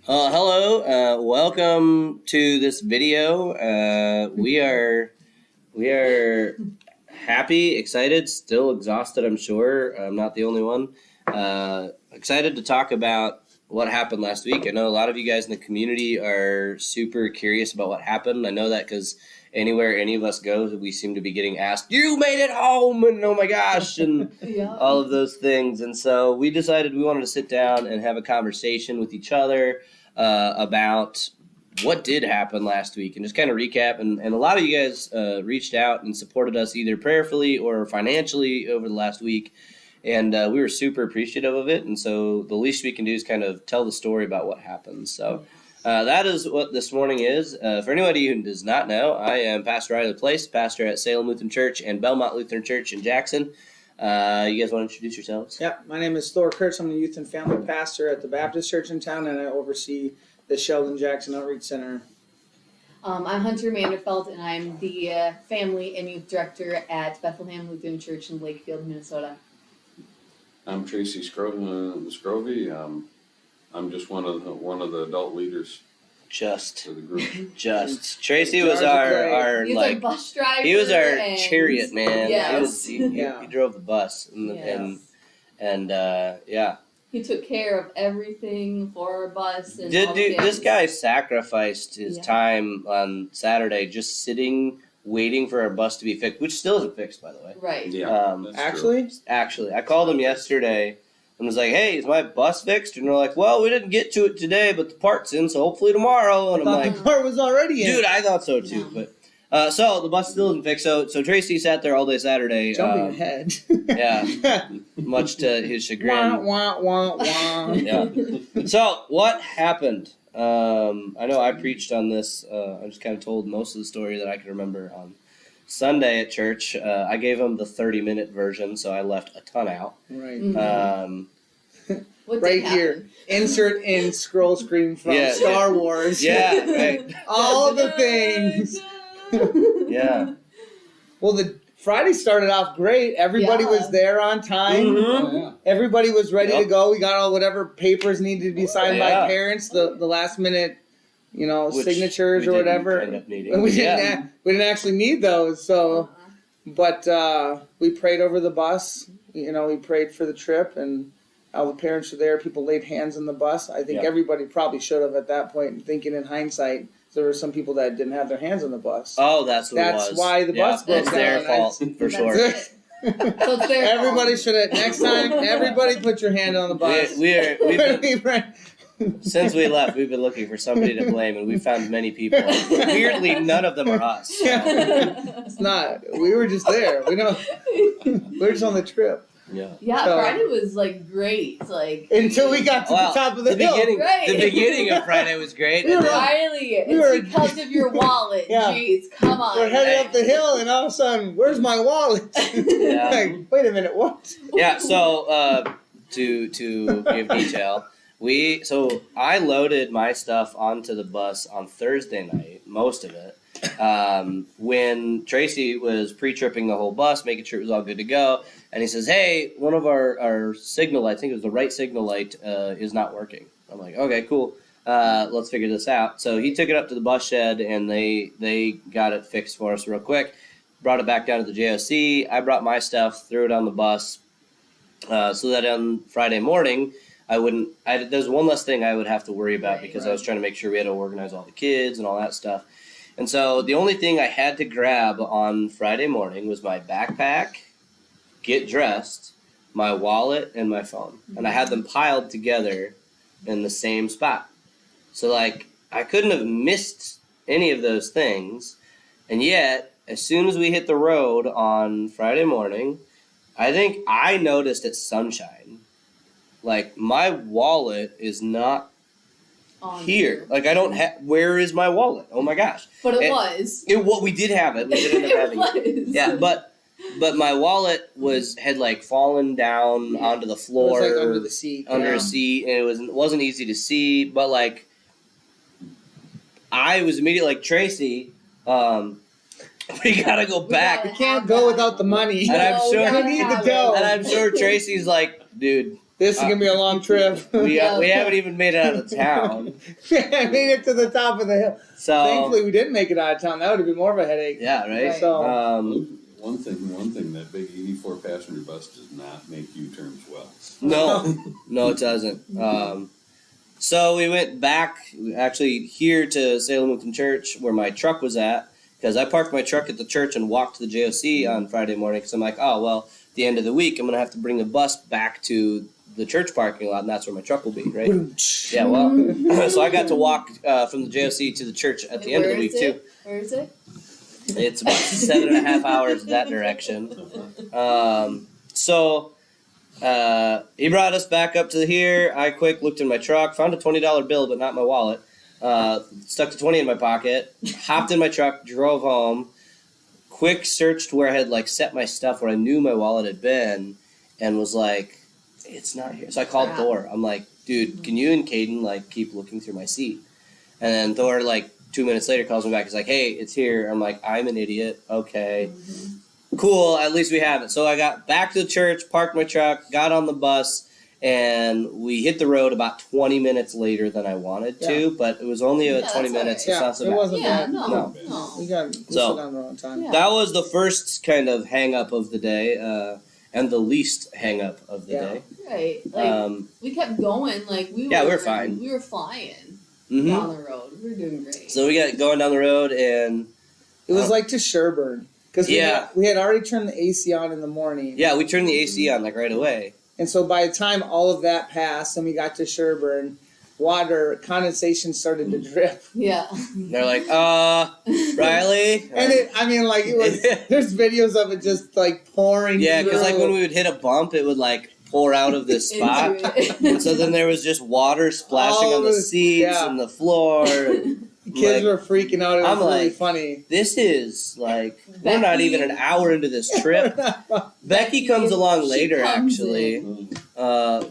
Hello, welcome to this video. We are happy, excited, still exhausted. I'm sure I'm not the only one. Excited to talk about what happened last week. I know a lot of you guys in the community are super curious about what happened. I know that because anywhere any of us go, we seem to be getting asked, "You made it home!" and "Oh my gosh!" and all of those things. And so we decided we wanted to sit down and have a conversation with each other about what did happen last week and just kind of recap. And a lot of you guys reached out and supported us either prayerfully or financially over the last week. And we were super appreciative of it. And so the least we can do is kind of tell the story about what happened. So that is what this morning is. For anybody who does not know, I am Pastor Riley Place, pastor at Salem Lutheran Church and Belmont Lutheran Church in Jackson. You guys want to introduce yourselves? Yeah, my name is Thor Kurtz. I'm the youth and family pastor at the Baptist Church in town, and I oversee the Sheldon Jackson Outreach Center. I'm Hunter Manderfeld, and I'm the family and youth director at Bethlehem Lutheran Church in Lakefield, Minnesota. I'm Tracy Scrovey. I'm just one of the adult leaders Just of the group. Tracy was our He's like a bus driver. he was our and chariot man. Yes. He drove the bus and yeah. He took care of everything for our bus. And all the This things. guy sacrificed his time on Saturday just sitting waiting for our bus to be fixed, which still isn't fixed, by the way. Right. Yeah, that's Actually, I called him yesterday and was like, "Hey, is my bus fixed?" And they're like, "Well, we didn't get to it today, but the part's in, so hopefully tomorrow." And I'm like, the part was already in. "Dude, I thought so too." No. But so the bus still isn't fixed. So Tracy sat there all day Saturday. Jumping ahead. Yeah, much to his chagrin. Wah, wah, wah, wah. Yeah. So what happened? I know I preached on this. I just kind of told most of the story that I can remember on Sunday at church. I gave them the 30-minute version, so I left a ton out. Right. Mhm. What did Right happen? here. Insert in scroll screen from Yeah, Star Wars. Yeah, right. All the things. Yeah. Well, the Friday started off great. Everybody Yeah. was there on time. Mhm. Everybody was ready Yep. to go. We got all whatever papers needed to be signed Yeah. by parents. The last minute, Which signatures we or didn't whatever. end up needing. And we didn't. Yeah. We didn't actually need those. So, Uh-uh. but we prayed over the bus. We prayed for the trip, and all the parents were there. People laid hands on the bus. I think Yeah. everybody probably should have at that point. Thinking in hindsight, there were some people that didn't have their hands on the bus. Oh, that's what That's it was. why the bus broke It's their down. fault for That's sure. it. So it's their Everybody fault. should have. Next time, everybody put your hand on the bus. We've been, We since we left, we've been looking for somebody to blame, and we found many people. Weirdly, none of them are us. It's not. We were just there. We don't. We were just on the trip Yeah. Yeah, So- Friday was like great. Like until we got to Well, the top of the hill. beginning, Right. the beginning of Friday was great. We and were then- Riley, we were- it's because of your wallet. Yeah. Jeez, come on. We're headed up the hill, and all of a sudden, where's my wallet? Yeah. Like, wait a minute, what? Yeah, so to give detail, so I loaded my stuff onto the bus on Thursday night, most of it. When Tracy was pre-tripping the whole bus, making sure it was all good to go, and he says, "Hey, one of our signal light, I think it was the right signal light, is not working." I'm like, "Okay, cool. Let's figure this out." So he took it up to the bus shed, and they got it fixed for us real quick. Brought it back down to the JOC. I brought my stuff, threw it on the bus, so that on Friday morning, there's one less thing I would have to worry about because I was trying to make sure we had to organize all the kids and all that stuff. And so the only thing I had to grab on Friday morning was my backpack, get dressed, my wallet, and my phone. And I had them piled together in the same spot. So, like, I couldn't have missed any of those things. And yet, as soon as we hit the road on Friday morning, I think I noticed at sunshine, like, my wallet is not On here. Like, I don't have. Where is my wallet? Oh my gosh! But it And- was. we did have it. We did end up having it. It was. Yeah, but my wallet had like fallen down onto the It floor, was like under the seat. under yeah. a seat, and it wasn't easy to see. But like, I was immediately like, Tracy, we gotta go back. We can't go without the money. And I'm No, sure- gotta We need have the dough. it. And I'm sure Tracy's like, dude, This is gonna be a long trip. we haven't even made it out of town. I made it to the top of the hill. So Thankfully, we didn't make it out of town. That would have been more of a headache. yeah, right. Right. So One thing, that big 84 passenger bus does not make U-turns well. No, it doesn't. So we went back actually here to Salem Lutheran Church where my truck was at because I parked my truck at the church and walked to the JOC on Friday morning because I'm like, oh, well, at the end of the week, I'm going to have to bring the bus back to the church parking lot and that's where my truck will be, right? Yeah, well, so I got to walk from the JOC to the church at the end of the week too. Where is it? It's about 7.5 hours that direction. So he brought us back up to here. I quick looked in my truck, found a $20 bill, but not my wallet. Stuck the 20 in my pocket, hopped in my truck, drove home. Quick searched where I had like set my stuff where I knew my wallet had been, and was like, it's not here. So I called Thor. I'm like, dude, can you and Caden like keep looking through my seat? And then Thor like 2 minutes later calls me back. He's like, hey, it's here. I'm like, I'm an idiot. Okay. Cool. At least we have it. So I got back to the church, parked my truck, got on the bus, and we hit the road about 20 minutes later than I wanted to, but it was only 20 that's minutes. all It's Yeah, not so it bad. wasn't Yeah, bad. no. We got So- on the wrong time. Yeah. That was the first kind of hang up of the day, and the least hang up of the Yeah. day. Right. Like we kept going. Like we were fine. We were flying Mhm. down the road. We were doing great. So we got going down the road, and It was like to Sherburne because Yeah. we had already turned the AC on in the morning. yeah, we turned the AC on like right away. And so by the time all of that passed and we got to Sherburne, condensation started to drip. Yeah. They're like, Riley? And it was, there's videos of it just like pouring Yeah, because like through. when we would hit a bump, it would like pour out of this spot. Into And it. so then there was just water splashing All on the over the- seats yeah. and the floor. And The kids like, were freaking out. It was I'm really like- funny. this is like, we're not Becky- even an hour into this trip. Becky comes along She later, comes actually. in.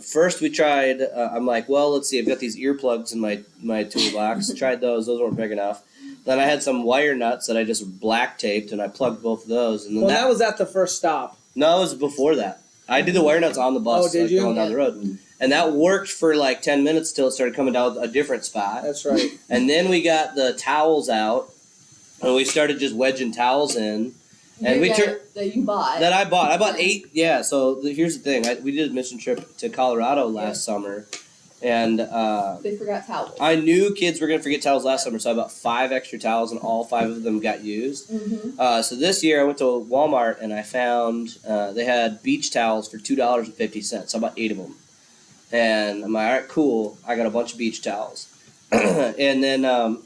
First we tried, I'm like, well, let's see, I've got these earplugs in my toolbox. Tried those weren't big enough. Then I had some wire nuts that I just black taped and I plugged both of those. And then Well, that was at the first stop. no, it was before that. I did the wire nuts on the bus Oh, did like, you? going down the road. And that worked for like 10 minutes till it started coming down a different spot. That's right. And then we got the towels out and we started just wedging towels in. And we that you bought. That I bought. I bought 8. Yeah, so here's the thing. We did a mission trip to Colorado last summer. And They forgot towels. I knew kids were going to forget towels last summer, so I bought 5 extra towels and all 5 of them got used. Mm-hmm. So this year I went to Walmart and I found they had beach towels for $2.50. So I bought 8 of them. And I'm like, all right, cool. I got a bunch of beach towels. And then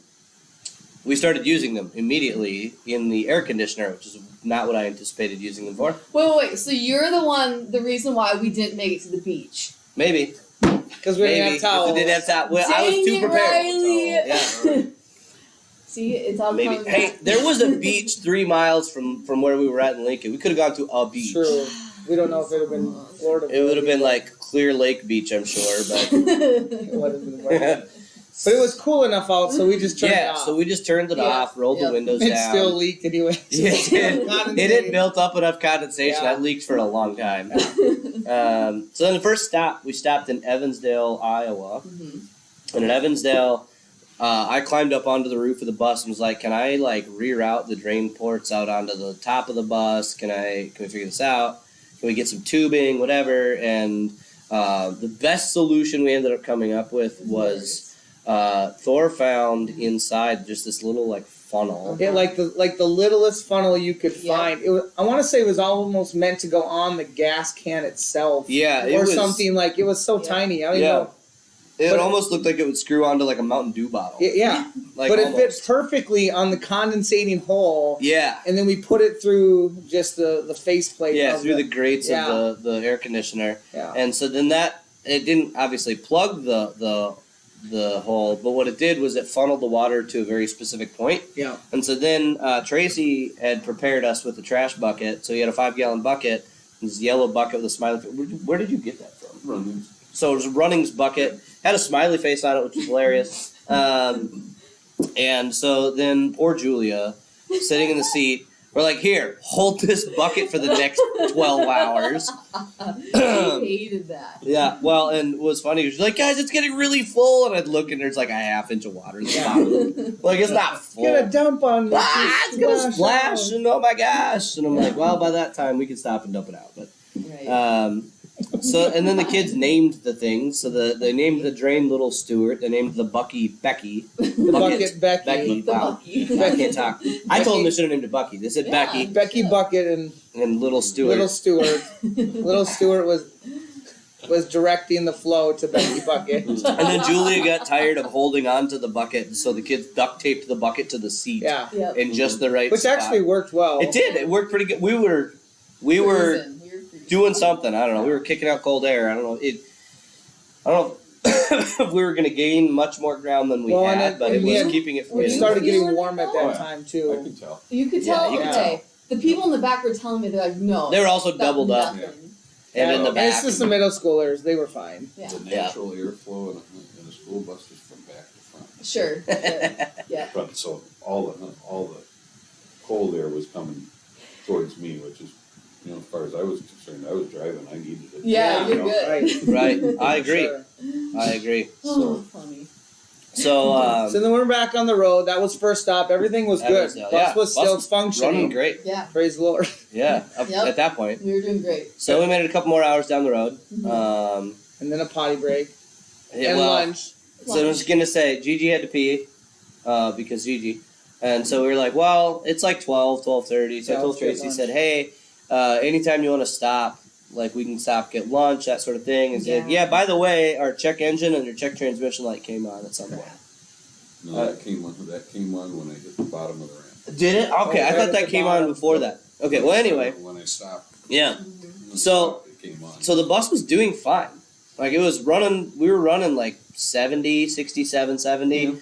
we started using them immediately in the air conditioner, which is not what I anticipated using them for. Wait. So you're the reason why we didn't make it to the beach. Maybe. Because we didn't Maybe. have towels. If we didn't have towels. Well, I was Dang too it, prepared. Riley. Yeah. See, it's all Maybe. coming Hey, back. there was a beach 3 miles from where we were at in Lincoln. We could have gone to a beach. True. We don't know if it would have been Florida. It would have been like Clear Lake Beach, I'm sure, but It would have been Florida. But it was cool enough out, so we just turned it yeah. off. So we just turned it Yeah. off, rolled Yeah. the windows it down. still leaked anyway. Yeah, it did. Condensate. It had built up enough condensation Yeah. that leaked for a long time. So then the first stop, we stopped in Evansdale, Iowa. Mhm. And in Evansdale, I climbed up onto the roof of the bus and was like, "Can I like reroute the drain ports out onto the top of the bus? Can we figure this out? Can we get some tubing, whatever?" And the best solution we ended up coming up with was Thor found inside just this little like funnel. It like the littlest funnel you could Yeah. find. It was, I want to say it was almost meant to go on the gas can itself. Yeah, it or was something like it was so Yeah. tiny. I don't Yeah. know. It But- almost looked like it would screw onto like a Mountain Dew bottle. Yeah, Like but it almost. fit perfectly on the condensating hole. Yeah. And then we put it through just the faceplate. Yeah, of through the grates yeah. of the air conditioner. yeah. And so then it didn't obviously plug the hole, but what it did was it funneled the water to a very specific point. Yeah. And so then Tracy had prepared us with a trash bucket. So he had a 5-gallon bucket, this yellow bucket with a smiley face. Where did you get that from? Running. So it was a Runnings bucket, had a smiley face on it, which was hilarious. And so then poor Julia, sitting in the seat, We're like, here, hold this bucket for the next 12 hours. I hated that. Yeah, well, and what's funny, she's like, guys, it's getting really full. And I'd look and there's like a half inch of water in the bottom. Like, it's not full. Get a dump on me. It's gonna splash, out. and oh my gosh. And I'm like, well, by that time, we can stop and dump it out. But Right. So, and then the kids named the things. So they named the drain Little Stewart. They named the Bucky Becky. The bucket Becky. Becky. The Wow. Bucky. I can't talk. I told them they should have named it Bucky. They said Yeah. Becky Becky Bucket and and Little Little Stewart. Stewart. Little Stewart was directing the flow to Becky Bucket. And then Julia got tired of holding on to the bucket, so the kids duct taped the bucket to the seat Yeah. Yep. in just the right Which spot. actually worked well. It did. It worked pretty good. We were Cruising. doing something. I don't know. We were kicking out cold air. I don't know. I don't know if we were going to gain much more ground than we Well, and had, it- but and it we was had- keeping it from We getting started Yeah. getting warm at Oh, that yeah. time I too. can tell. You could Yeah, tell. you could Okay. The people in the back were telling me, they're like, no. They were also felt doubled up. nothing. And in the And back. it's just the middle schoolers; they were fine. Yeah. The natural airflow in a school bus is from back to front. Sure. Yeah. Front, so all the cold air was coming towards me, which is, as far as I was concerned, I was driving. I needed it. Yeah, Yeah, you're good. Right. I agree. Sure. I agree. Oh, funny. So, So then we're back on the road. That was first stop. Everything was That good. was, Bus yeah, was bus still was functioning. running great. Yeah. Praise the Lord. Yeah. Yep. At that point. We were doing great. So we made it a couple more hours down the road. Mhm. And then a potty break Yeah, and well, lunch. So I was going to say, Gigi had to pee because Gigi. And so we were like, well, it's like 12:30. So I Yeah, told let's get Tracy, lunch. said, hey, anytime you want to stop, like we can stop, get lunch, that sort of thing. And said, Yeah. yeah, by the way, our check engine and your check transmission light came on at some point. No, that came on when I hit the bottom of the ramp. Did it? Okay, Oh, I right thought at that the came bottom. on before that. Okay, well, anyway, When I stopped. yeah. Mhm. when I So- stopped, it came on. So the bus was doing fine. Like it was running, we were running like 70, 67, 70,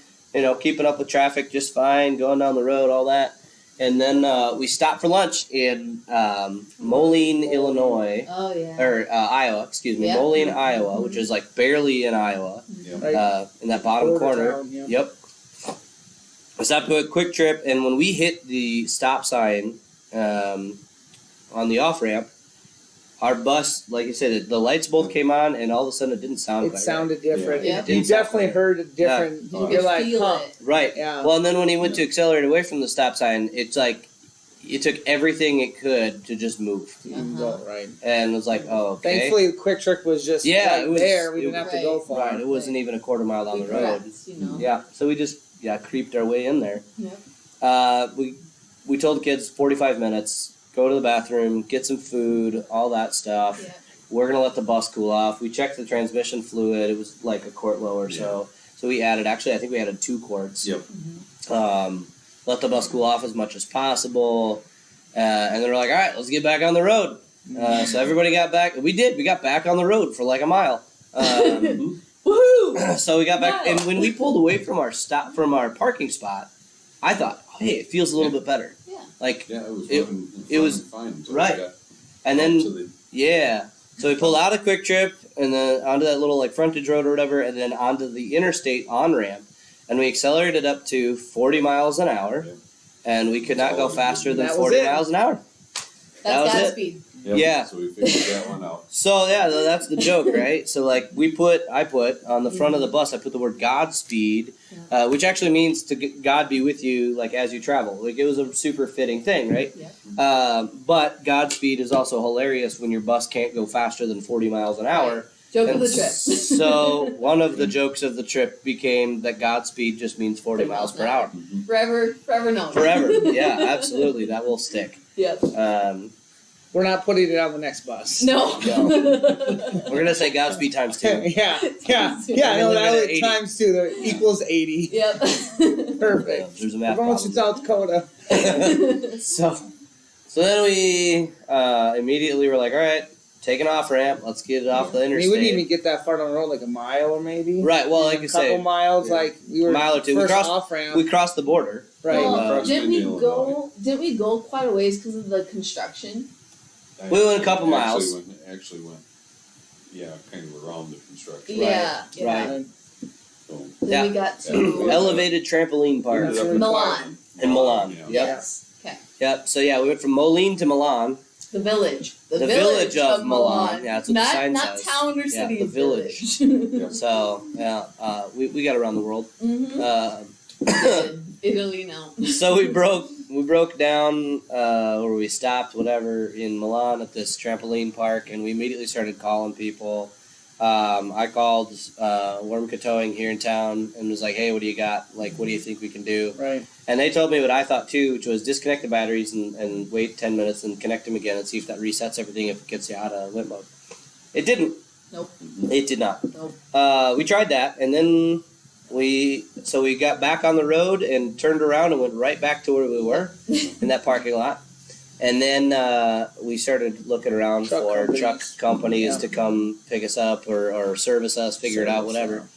keeping up with traffic just fine, going down the road, all that. And then we stopped for lunch in Moline, Illinois, Oh, yeah. or Iowa, excuse me, Yeah. Moline, Iowa, which is like barely in Iowa, Yeah. Right. in that bottom Border corner. town, yeah. Yep. We stopped to a quick trip, and when we hit the stop sign on the off ramp, our bus, like you said, the lights both came on, and all of a sudden it didn't sound It quite sounded different. Yeah. It You didn't sound definitely right. heard it different. Yeah. You You're could like, feel huh. it. Right. Yeah. Well, and then when he went to accelerate away from the stop sign, it's like it took everything it could to just move, Well, right. and it was like, oh, okay. Thankfully, the quick trick was just Yeah, right it was- there. We it didn't have to was- go far. Right, it wasn't even a quarter mile down the We road. pressed, you know. Yeah, so we just creeped our way in there. Yep. We told the kids 45 minutes, go to the bathroom, get some food, all that stuff. Yeah. We're gonna let the bus cool off. We checked the transmission fluid; it was like a quart low or so. So we added. Actually, I think we added 2 quarts. Yep. Let the bus cool off as much as possible, and then we're like, all right, let's get back on the road. So everybody got back. We did. We got back on the road for like a mile. Woohoo! So we got back, Wow. and when we pulled away from our parking spot, I thought, oh, hey, it feels a little bit better. Yeah. Like, Yeah, it was It- running it was- fine until right. we got and up then to the, yeah. So we pulled out of Quick Trip and then onto that little like frontage road or whatever, and then onto the interstate on ramp, and we accelerated up to 40 miles an hour, Yeah. and we could not go faster than That was 40 it. miles an hour. That was That's it. Godspeed. Yeah. So we figured that one out. So yeah, that's the joke, right? So like I put on the front of the bus, I put the word Godspeed, which actually means to God be with you, like as you travel. Like it was a super fitting thing, right? But Godspeed is also hilarious when your bus can't go faster than 40 miles an hour. Joke of And the trip. So one of the jokes of the trip became that Godspeed just means 40 miles per hour. Forever known. Forever. Yeah, absolutely. That will stick. Yep. We're not putting it on the next bus. No. We're going to say Godspeed times 2. yeah. Times two. No, We're that looking at was 80. times 2. That equals 80. Yep. Perfect. There's a We're math going to problem. South Dakota. So then we immediately were like, all right, take an off ramp. Let's get it off the I mean, interstate. we didn't even get that far down the road, like a mile or maybe. Right. Well, like a you couple say, miles, Yeah. like we were Mile or two. We first crossed- off ramp. we crossed the border. right. Well, Crossed didn't we into go? Didn't we go quite a ways because of the construction? We went a couple miles. Actually went, yeah, kind of around the construction. Yeah. Yeah. Right. So, Then Yeah. we got to Yeah. Elevated trampoline park ended up Milan. Milan. in Milan. Yeah. Yep. Yes. Okay. Yep. So yeah, we went from Moline to Milan. The village. The village of Milan. Yeah, that's what the not sign not says. town or Yeah, city. the village. Yeah. So yeah, we got around the world. Italy now. So we broke down, or we stopped, whatever, in Milan at this trampoline park, and we immediately started calling people. I called Wormka Towing here in town and was like, "Hey, what do you got? Like, what do you think we can do?" Right. And they told me what I thought too, which was disconnect the batteries and wait 10 minutes and connect them again and see if that resets everything, if it gets you out of limp mode. It didn't. Nope. It did not. Nope. We tried that, and then we got back on the road and turned around and went right back to where we were in that parking lot. And then we started looking around for truck companies to come pick us up or service us, figure it out, whatever.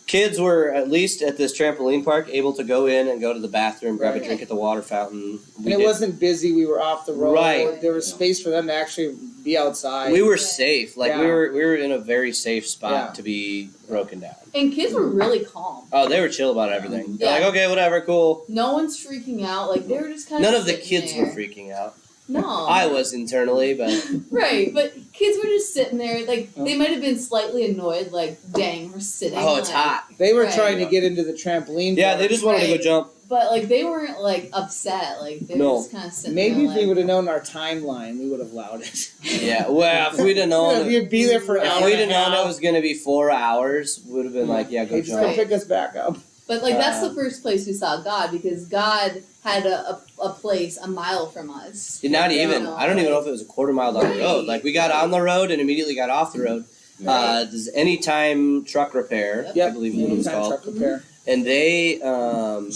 Kids were, at least at this trampoline park, able to go in and go to the bathroom, grab a Right. drink at the water fountain. And it wasn't busy. We were off the road. Right. There was space for them to actually be outside. We were safe. Like we Yeah. were in a very safe spot Yeah. to be broken down. And kids were really calm. Oh, they were chill about everything. They're Yeah. like, okay, whatever, cool. No one's freaking out. Like they were just kind None of. of the sitting kids there. were freaking out. No. I was internally, but Right, but kids were just sitting there. Like they might have been slightly annoyed. Like, dang, we're sitting. oh, it's like- hot. They were Right. trying to get into the trampoline. Yeah, park. they just wanted to go Right. jump. But like they weren't like upset. Like they No. were just kind of sitting Maybe there. if we would have known our timeline, we would have allowed it. Yeah, well, if we'd have known, If you'd be there for an if hour we'd and have a known half, it was going to be 4 hours, would have been like, yeah, go hey, just jump. come pick us back up. But like that's Uh, the first place we saw God because God had a place a mile from us. Not even. Yeah. I don't even know if it was a quarter mile down the road. Right. Like we got on the road and immediately got off the road. Does Anytime Truck Repair, I Yep. believe is what it was Anytime called, truck repair. and they,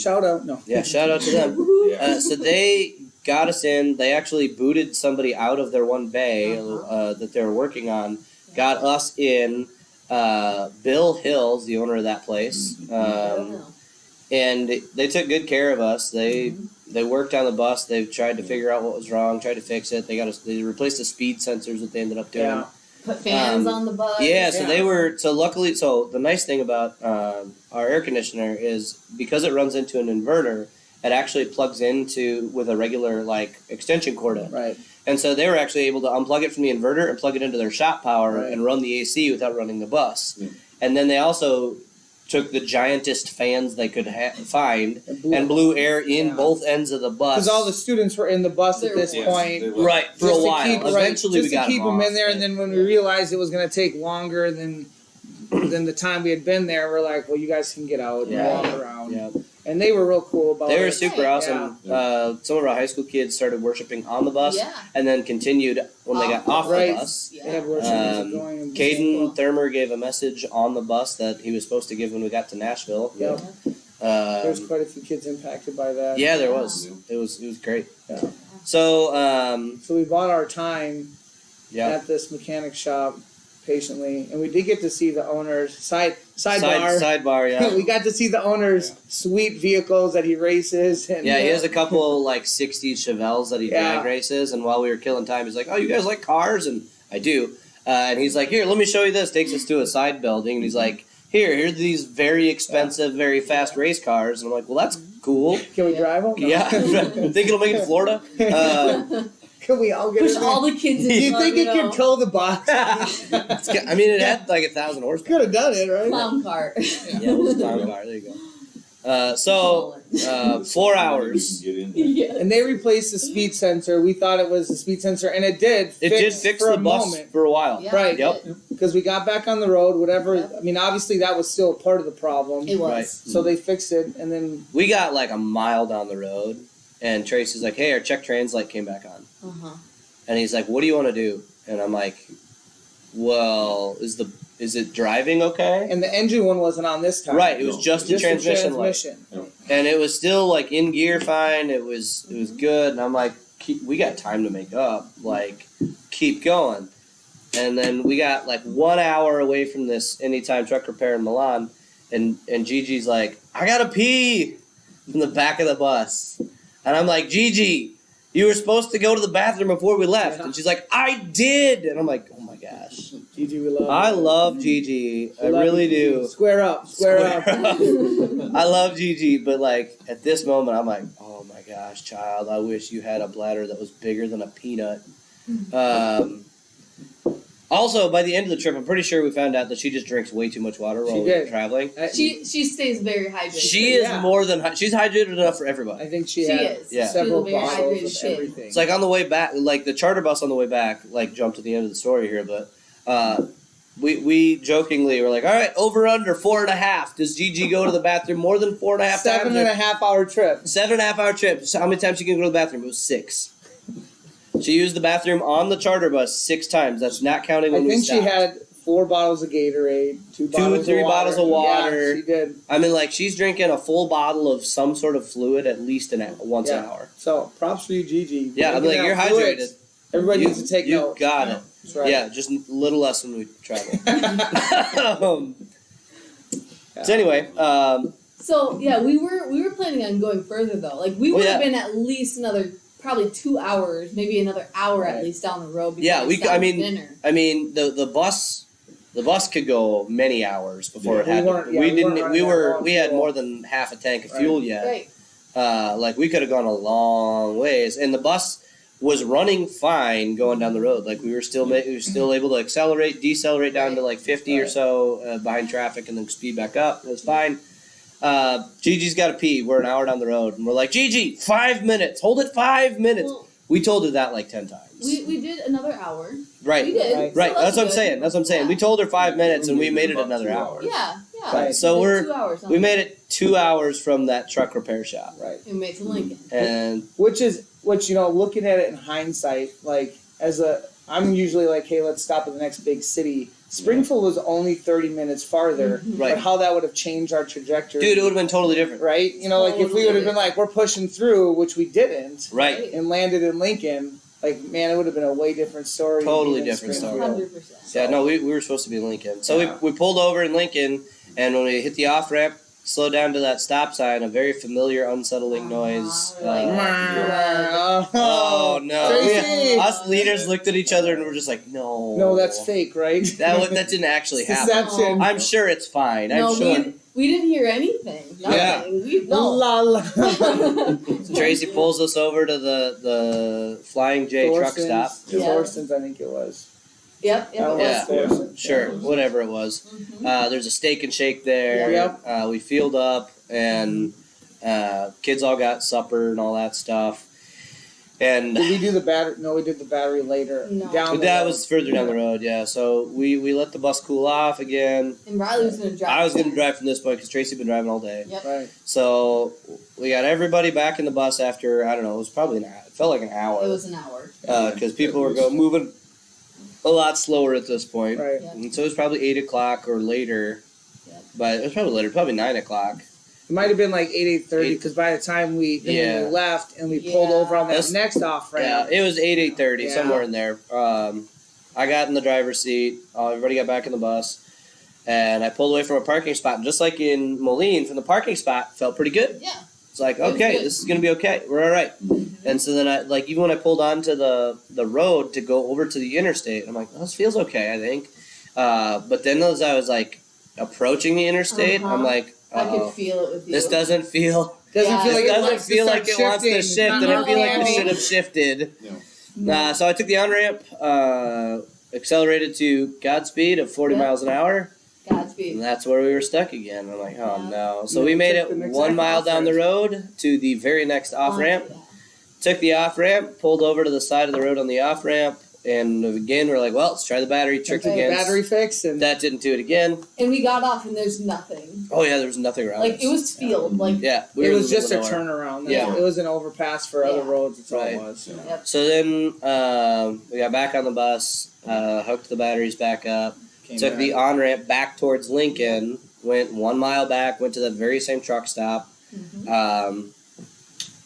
Shout out. No. yeah, shout out to them. Yeah. So they got us in. They actually booted somebody out of their one bay that they were working on. Got us in. Bill Hills, the owner of that place, and they took good care of us. They worked on the bus. They tried to figure out what was wrong, tried to fix it. They replaced the speed sensors that they ended up doing. Yeah. Put fans on the bus. Yeah, so Yeah. they were luckily the nice thing about our air conditioner is because it runs into an inverter, it actually plugs into with a regular like extension cord in. Right. And so they were actually able to unplug it from the inverter and plug it into their shop power Right. and run the AC without running the bus. Yeah. And then they also took the giantest fans they could find and blew air in Yeah. both ends of the bus. Because all the students were in the bus at this Yes, point. right for a Just to while. keep- right, Eventually, just we got to keep them them in off, there, but- and then when we realized it was going to take longer than the time we had been there, we're like, "Well, you guys can get out Yeah. and walk around." Yeah. And they were real cool about They were it. super awesome. Some of our high school kids started worshiping on the bus Yeah. and then continued when they got off Right. the bus. They had Yeah. worship music going. And Caden Cool. Thurmer gave a message on the bus that he was supposed to give when we got to Nashville. Yep. There's Um, quite a few kids impacted by that. yeah, there was. It was great. Yeah. So So we bought our time yeah, at this mechanic shop patiently, and we did get to see the owner's sidebar. sidebar. Yeah. We got to see the owner's sweet vehicles that he races. And Yeah, he has a couple like 60 Chevelles that he Yeah. drag races, and while we were killing time, he's like, "Oh, you guys like cars?" And I do. And he's like, "Here, let me show you this." Takes us to a side building, and he's like, "Here's these very expensive, very fast race cars." And I'm like, "Well, that's cool." Can we drive them? No. Yeah, think it'll make it to Florida. Can we all get Push in all the kids in. Do you front, think it know. could tow the box? I mean, it had like 1,000 horsepower. Could have done it, right? Clown car. Yeah, it was a time car. There you go. So 4 hours. You can get in there. Yeah. And they replaced the speed sensor. We thought it was the speed sensor, and it did. It did fix for the a bus moment for a while. Yeah, Right. Yep. because we got back on the road. Whatever. Yep. I mean, obviously that was still part of the problem. It was. Right. So they fixed it, and then We got like a mile down the road, and Tracy's like, "Hey, our check translate came back on." Uh-huh. And he's like, "What do you want to do?" And I'm like, "Well, is it driving okay?" and the engine one wasn't on this time. Right, it was No. just the transmission light, transmission. and it was still like in gear fine. It was good, and I'm like, "We got time to make up. Like, keep going." And then we got like 1 hour away from this Anytime Truck Repair in Milan, and Gigi's like, "I gotta pee," from the back of the bus, and I'm like, "Gigi, you were supposed to go to the bathroom before we left," Yeah. and she's like, "I did," and I'm like, "Oh my gosh." Gigi, we love. I you. love Gigi. I We love really you, Gigi. do. Square up. Square up. I love Gigi, but like at this moment, I'm like, oh my gosh, child, I wish you had a bladder that was bigger than a peanut. Also, by the end of the trip, I'm pretty sure we found out that she just drinks way too much water while She we're did. traveling. She stays very hydrated. She is Yeah. more than she's hydrated enough for everybody. I think she She had is. Yeah. several She's a very bottles hydrated of kid. everything. It's like on the way back, like the charter bus on the way back, like jumped to the end of the story here, but we jokingly were like, all right, over under 4.5. Does Gigi go to the bathroom more than 4.5 7 times? and a half hour trip. 7.5 hour trip. So how many times she can go to the bathroom? It was 6. She used the bathroom on the charter bus 6 times. That's not counting when I we think she stopped. had 4 bottles of Gatorade, 2 bottles 3 of water. bottles of water. Yeah, she did. I mean, like, she's drinking a full bottle of some sort of fluid at least once an Yeah. hour. So props for you, Gigi. Yeah, I'm Making like, you're out fluids. hydrated. Everybody You- needs to take you notes. got it. That's right. Yeah, just a little less when we travel. So anyway, So yeah, we were planning on going further though. Like we Oh, would yeah. have been at least another probably 2 hours, maybe another hour Right. at least down the road. Before Yeah, we stopped I for mean, dinner. the bus could go many hours before it We had. weren't- yeah, we we didn't. weren't We running that were. long We had fuel. more than half a tank of Right. fuel yet. Right. Like we could have gone a long ways, and the bus was running fine going down the road. Like we were still able to accelerate, decelerate down to like 50 or Right. so behind traffic, and then speed back up. It was fine. Gigi's got to pee. We're an hour down the road, and we're like, Gigi, 5 minutes. Hold it 5 minutes. Well, We told her that like 10 times. we did another hour. Right. We did. Right. So Right. That's what I'm good. saying. That's what I'm saying. Yeah. We told her 5 minutes, and we made it About another 2 hour. hours. Yeah. Yeah. Right. So We did we're 2 hours. we made it 2 hours from that truck repair shop, Right. We made it to Lincoln. and Which looking at it in hindsight, like I'm usually like, hey, let's stop at the next big city. Springfield was only 30 minutes farther, Mhm. Right. but how that would have changed our trajectory. dude, it would have been totally different. Right? You know, like if we would have been like, we're pushing through, which we didn't, Right. and landed in Lincoln, like, man, it would have been a way different story. Totally than different story. Springfield. 100%. Yeah. No, we were supposed to be in Lincoln, so Yeah. we pulled over in Lincoln, and when we hit the off ramp, slowed down to that stop sign, a very familiar, unsettling noise. we're like, Oh no! Tracy! Us leaders looked at each other and were just like, "No, No, that's fake, right? That didn't actually happen." Deception. I'm sure it's fine. No, I'm sure. we didn't hear anything. Nothing. Yeah. We no. La la. Tracy pulls us over to the Flying J truck stop. Yeah. Thorstons, I think it was. Yep. That was Yeah. Thorstons. Sure, whatever it was. Mhm. There's a steak and shake there. Yep. We fueled up, and kids all got supper and all that stuff. And Did we do the battery? No, we did the battery later. No. Down the that road. was further down the road, yeah. So we let the bus cool off again. And Riley was gonna drive. I was going to drive from this point because Tracy had been driving all day. Yep. Right. So we got everybody back in the bus after, I don't know, it was probably it felt like an hour. It was an hour. Because people were moving a lot slower at this point. Right. Yeah. And so it was probably 8 o'clock or later. Yeah. But it was probably later, probably 9 o'clock. It might have been like 8:30 because by the time when Yeah. we left and we pulled Yeah. over on that That's- next off Yeah, ramp. it was 8:30, Yeah. somewhere in there. I got in the driver's seat. Everybody got back in the bus. And I pulled away from a parking spot. And just like in Moline, from the parking spot, felt pretty good. Yeah. It's like, It was okay, good. this is going to be okay. We're all right. And so then even when I pulled onto the road to go over to the interstate, I'm like, oh, this feels okay, I think. But then as I was like approaching the interstate, Uh-huh. I'm like, I could oh, feel it with you. this doesn't feel. Doesn't Yeah. feel This like it doesn't wants feel to like it start wants to shifting. shift, and I not feel like we happy. should have shifted. No. So I took the on ramp, accelerated to Godspeed of 40 Yeah. miles an hour, Godspeed. and that's where we were stuck again. I'm like, oh Yeah. no! So Yeah, we made took it the next 1 mile down the off-ramp. road to the very next off ramp. Yeah. Took the off ramp, pulled over to the side of the road on the off ramp, and again we're like, well, let's try the battery trick Took the again. battery fix and That didn't do it again. And we got off and there's nothing. Oh yeah, there was nothing around. Like us. it was field. Like Yeah, we it were was in the just a middle of nowhere. turnaround. Yeah. It was an overpass for other Yeah. roads. That's all Right. it was. Yep. So then we got back on the bus, hooked the batteries back up, Came took back. the on ramp back towards Lincoln, went 1 mile back, went to that very same truck stop, Mhm.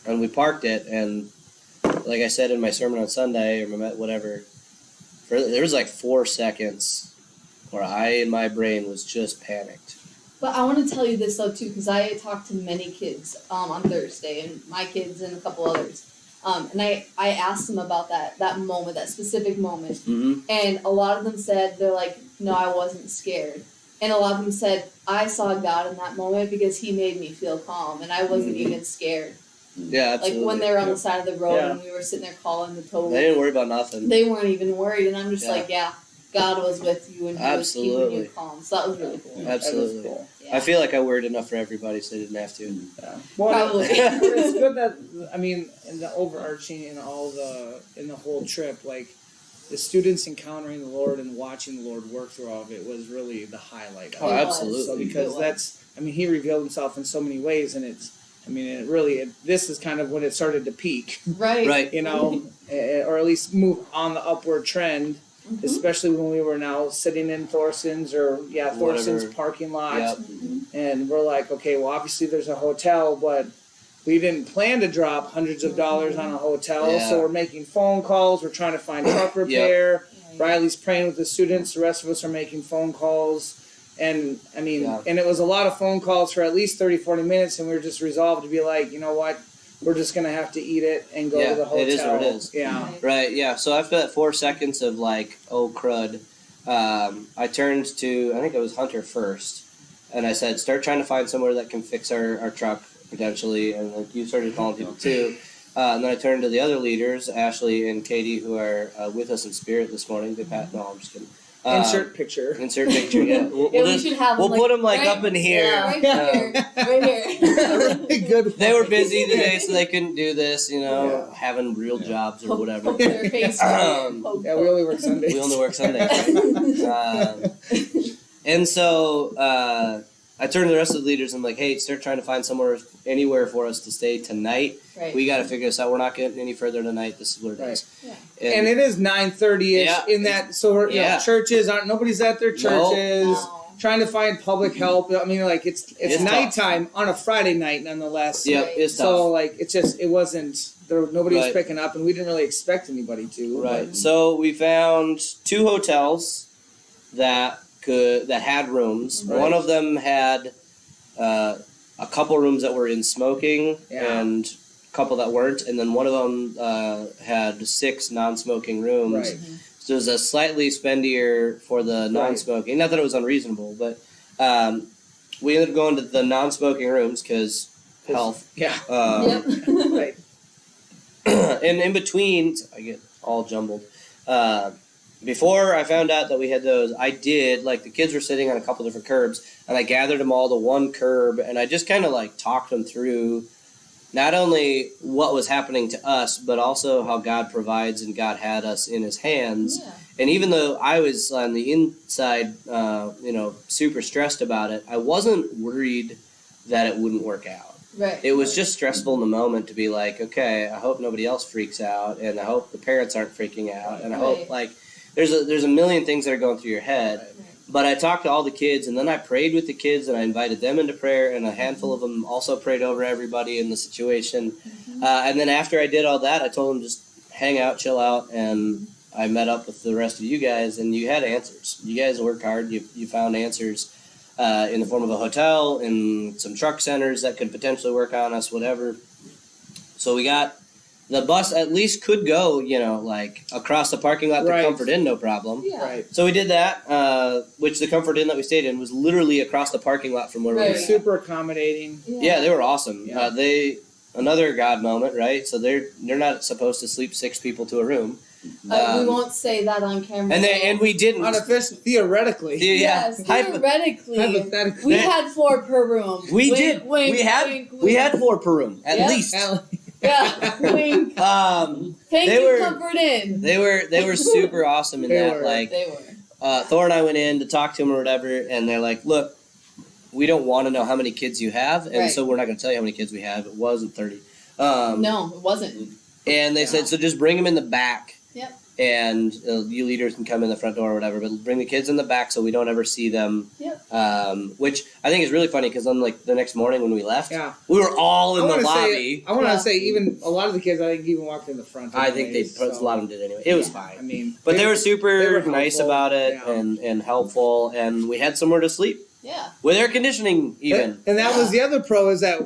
and we parked it. And like I said in my sermon on Sunday, or whatever, there was like 4 seconds where in my brain was just panicked. But I want to tell you this though too, because I talked to many kids on Thursday, and my kids and a couple others, and I asked them about that moment, that specific moment, Mm-hmm. and a lot of them said they're like, no, I wasn't scared, and a lot of them said I saw God in that moment because He made me feel calm, and I wasn't Mhm. even scared. Yeah, absolutely. Like when they were on the side of the road Yeah. and we were sitting there calling the tow. They didn't worry about nothing. They weren't even worried, and I'm just Yeah. like, yeah, God was with you and He was keeping Absolutely. you calm. So that was really cool. Yeah. Absolutely. That was cool. Yeah. I feel like I worried enough for everybody, so they didn't have to. Yeah. Well, Probably. it's good that in the overarching in the whole trip, like the students encountering the Lord and watching the Lord work through all of it was really the highlight. Of Oh, it. absolutely. So because It was. He revealed Himself in so many ways, and this is kind of when it started to peak, Right. Right. or at least move on the upward trend. Mhm. Especially when we were now sitting in Thorson's Thorson's Whatever. parking lot. Yep. And we're like, okay, well, obviously there's a hotel, but we didn't plan to drop hundreds of dollars on a hotel. Yeah. So we're making phone calls. We're trying to find truck repair. Riley's praying with the students. The rest of us are making phone calls. And Yeah. and it was a lot of phone calls for at least 30, 40 minutes. And we were just resolved to be like, you know what? We're just going to have to eat it and go Yeah, to the hotel. it is what it is. Yeah. Right. Right, yeah. So after that 4 seconds of like, oh crud, I turned to, I think it was Hunter first, and I said, start trying to find somewhere that can fix our truck potentially, and like you started calling people too. And then I turned to the other leaders, Ashley and Katie, who are with us in spirit this morning. They no, I'm just kidding. Insert picture. Insert picture, yeah. We'll, Yeah, we'll we just- should have we'll them, put them like right- up in here. Yeah, right Um, here. Right here. Really good. They were busy today, so they couldn't do this, Yeah. having real jobs or whatever. Poke their face. Poke, Yeah, we only work Sundays. We only work Sundays, right? And so I turned to the rest of the leaders and I'm like, hey, start trying to find anywhere for us to stay tonight. Right. We got to figure this out. We're not getting any further tonight. This is what it is. Yeah. And it is 9:30ish Yeah. in that. So we're, Yeah. churches aren't. Nobody's at their churches. No. Trying to find public help. I mean, like it's It's nighttime on a Friday night, nonetheless. Yep, Right. it's tough. So like it wasn't there. Nobody was Right. picking up, and we didn't really expect anybody to. Right. So we found 2 hotels that had rooms. Right. One of them had a couple rooms that were in smoking Yeah. and a couple that weren't, and then one of them had 6 non-smoking rooms. Right. So it was a slightly spendier for the non-smoking. Not that it was unreasonable, but we ended up going to the non-smoking rooms because health. Yeah. Yep. Right. And in between, I get all jumbled. Before I found out that we had those, I did, like, the kids were sitting on a couple different curbs, and I gathered them all to one curb, and I just kind of, like, talked them through not only what was happening to us, but also how God provides and God had us in His hands. Yeah. And even though I was on the inside, super stressed about it, I wasn't worried that it wouldn't work out. Right. It was just stressful in the moment to be like, okay, I hope nobody else freaks out, and I hope the parents aren't freaking out, and I hope Right. like there's a million things that are going through your head. But I talked to all the kids, and then I prayed with the kids, and I invited them into prayer, and a handful of them also prayed over everybody in the situation. And then after I did all that, I told them just hang out, chill out, and I met up with the rest of you guys, and you had answers. You guys worked hard. You found answers in the form of a hotel, in some truck centers that could potentially work on us, whatever. So we got the bus at least could go, like across the parking lot to Right. Comfort Inn, no problem. Yeah. Right. So we did that, which the Comfort Inn that we stayed in was literally across the parking lot from where we Right. were. At. Super accommodating. Yeah, they were awesome. Yeah. Another God moment, right? So they're not supposed to sleep 6 people to a room. We won't say that on camera. And we didn't. Unofficial, theoretically. Yeah. Yes, Hypo- theoretically. Hypothetically. We had 4 per room. we Wink, did. Wink, we had wink, we wink. had 4 per room at Yep. least. Yeah. Wink. Thank They you, were- Comfort Inn. They were super awesome in They that. were. Like They were. Thor and I went in to talk to him or whatever, and they're like, "Look, we don't want to know how many kids you have, and Right. so we're not going to tell you how many kids we have. It wasn't 30." No, it wasn't. And they said, "So just bring them in the back." Yep. And you leaders can come in the front door or whatever, but bring the kids in the back so we don't ever see them. Yep. Which I think is really funny because then, like the next morning when we left, Yeah. we were all in the wanna lobby. I want to Yeah. say even a lot of the kids, I think, even walked in the front. I think anyways, a lot of them did anyway. It was Yeah. fine. I mean, But they were super they were nice helpful, about it yeah. and helpful, and we had somewhere to sleep Yeah. with air conditioning even. And that was the other pro is that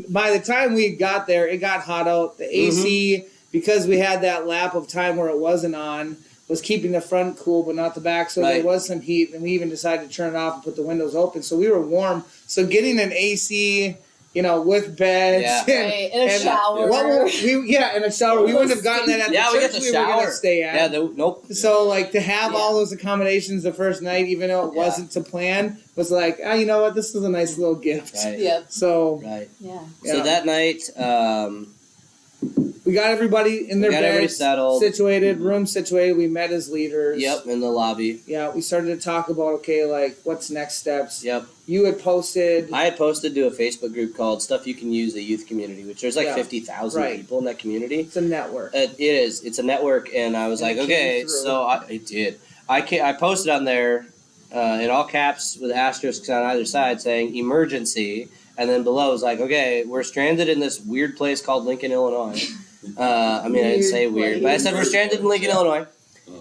by the time we got there, it got hot out. The AC, because we had that lap of time where it wasn't on, was keeping the front cool but not the back. So there Right. was some heat, and we even decided to turn it off and put the windows open. So we were warm. So getting an AC with beds. Yeah. Right, in a and shower. What were, in a shower. We wouldn't have gotten that at Yeah, the we church got the we were shower. gonna stay at. Yeah, nope. So like to have all Yeah. those accommodations the first night, even though it Yeah. wasn't to plan, was like, you know what, this is a nice little gift. Right. Yep. So Right. Yeah. So Yeah. that night, we got everybody in their got everybody beds, settled. situated, room situated. We met as leaders. Yep, in the lobby. Yeah, we started to talk about what's next steps. Yep. You had posted. I had posted to a Facebook group called Stuff You Can Use the Youth Community, which there's like Yeah. 50,000 Right. people in that community. It's a network. It is. It's a network, and I was And like, it okay, came through. so it did. I posted on there in all caps with asterisks on either side saying emergency, and then below was like, okay, we're stranded in this weird place called Lincoln, Illinois. I didn't say weird, but I said we're stranded in Lincoln, Illinois.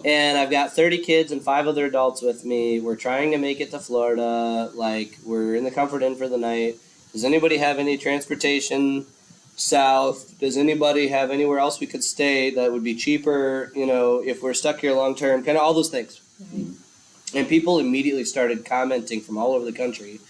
And I've got 30 kids and 5 other adults with me. We're trying to make it to Florida. Like, we're in the Comfort Inn for the night. Does anybody have any transportation south? Does anybody have anywhere else we could stay that would be cheaper, if we're stuck here long term? Kind of all those things. And people immediately started commenting from all over the country.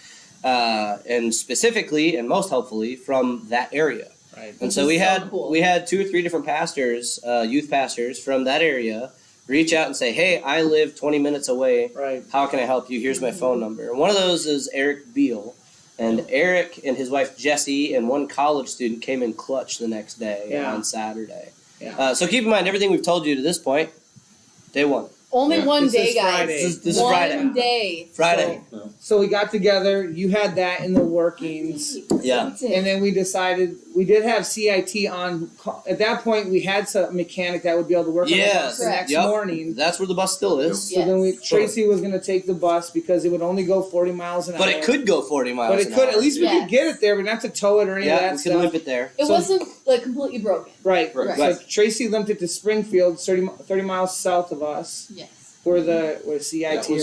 And specifically, and most helpfully, from that area. Right. And Which so is we so had cool. 2 or 3 different pastors, youth pastors from that area, reach out and say, "Hey, I live 20 minutes away. Right. How can I help you? Here's my phone number." And one of those is Eric Beal, and Eric and his wife Jessie and one college student came in clutch the next day Yeah. on Saturday. Yeah. So keep in mind everything we've told you to this point. Day 1. Only Yeah. one This day, is guys. Friday. This is one Friday. day. Friday. So we got together. You had that in the workings, Yeah. and then we decided we did have CIT on. At that point, we had some mechanic that would be able to work on the Yes. bus the Correct. next Yep. morning. That's where the bus still is. So then Yes. Tracy was going to take the bus because it would only go 40 miles an hour. But it could go 40 miles But it an could. hour. At least we Yes. could get it there. We didn't have to tow it or any of Yeah, that we could stuff. limp it there. It So- wasn't like completely broken. Right. Right. Right. So Tracy limped it to Springfield, 30 miles south of us, Yes. where CIT That was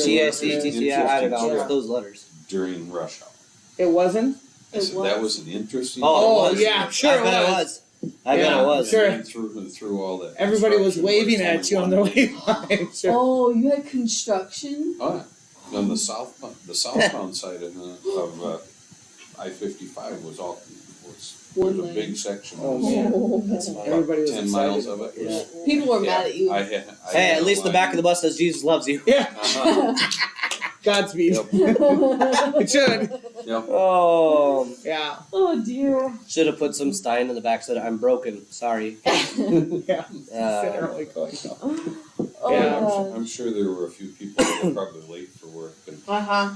or CAC, whatever it is. TTI, I don't know. Yeah. Those letters. During rush hour. It wasn't. I said that was an interesting. Oh, it was. yeah, sure I it bet was. I bet Yeah. it was. Sure. And through all that. Everybody was construction, waving but at it's you on only the one way by. Sure. Oh, you had construction? Oh, yeah. On the southbound side of I-55 was One a lane. big section. Oh, It was man. Oh. That's fine. Everybody was 10 excited. miles of it. Yeah. People were mad at you. I Hey, had at a least the line. back of the bus says Jesus loves you. Yeah. Uh-huh. Godspeed. Yep. It should. Yep. Oh, Yeah. Oh dear. should have put some Stein in the back. Said I'm broken. Sorry. Yeah. Uh, Early going. Oh Yeah. god. I'm sure there were a few people that were probably late for work. And, Uh-huh.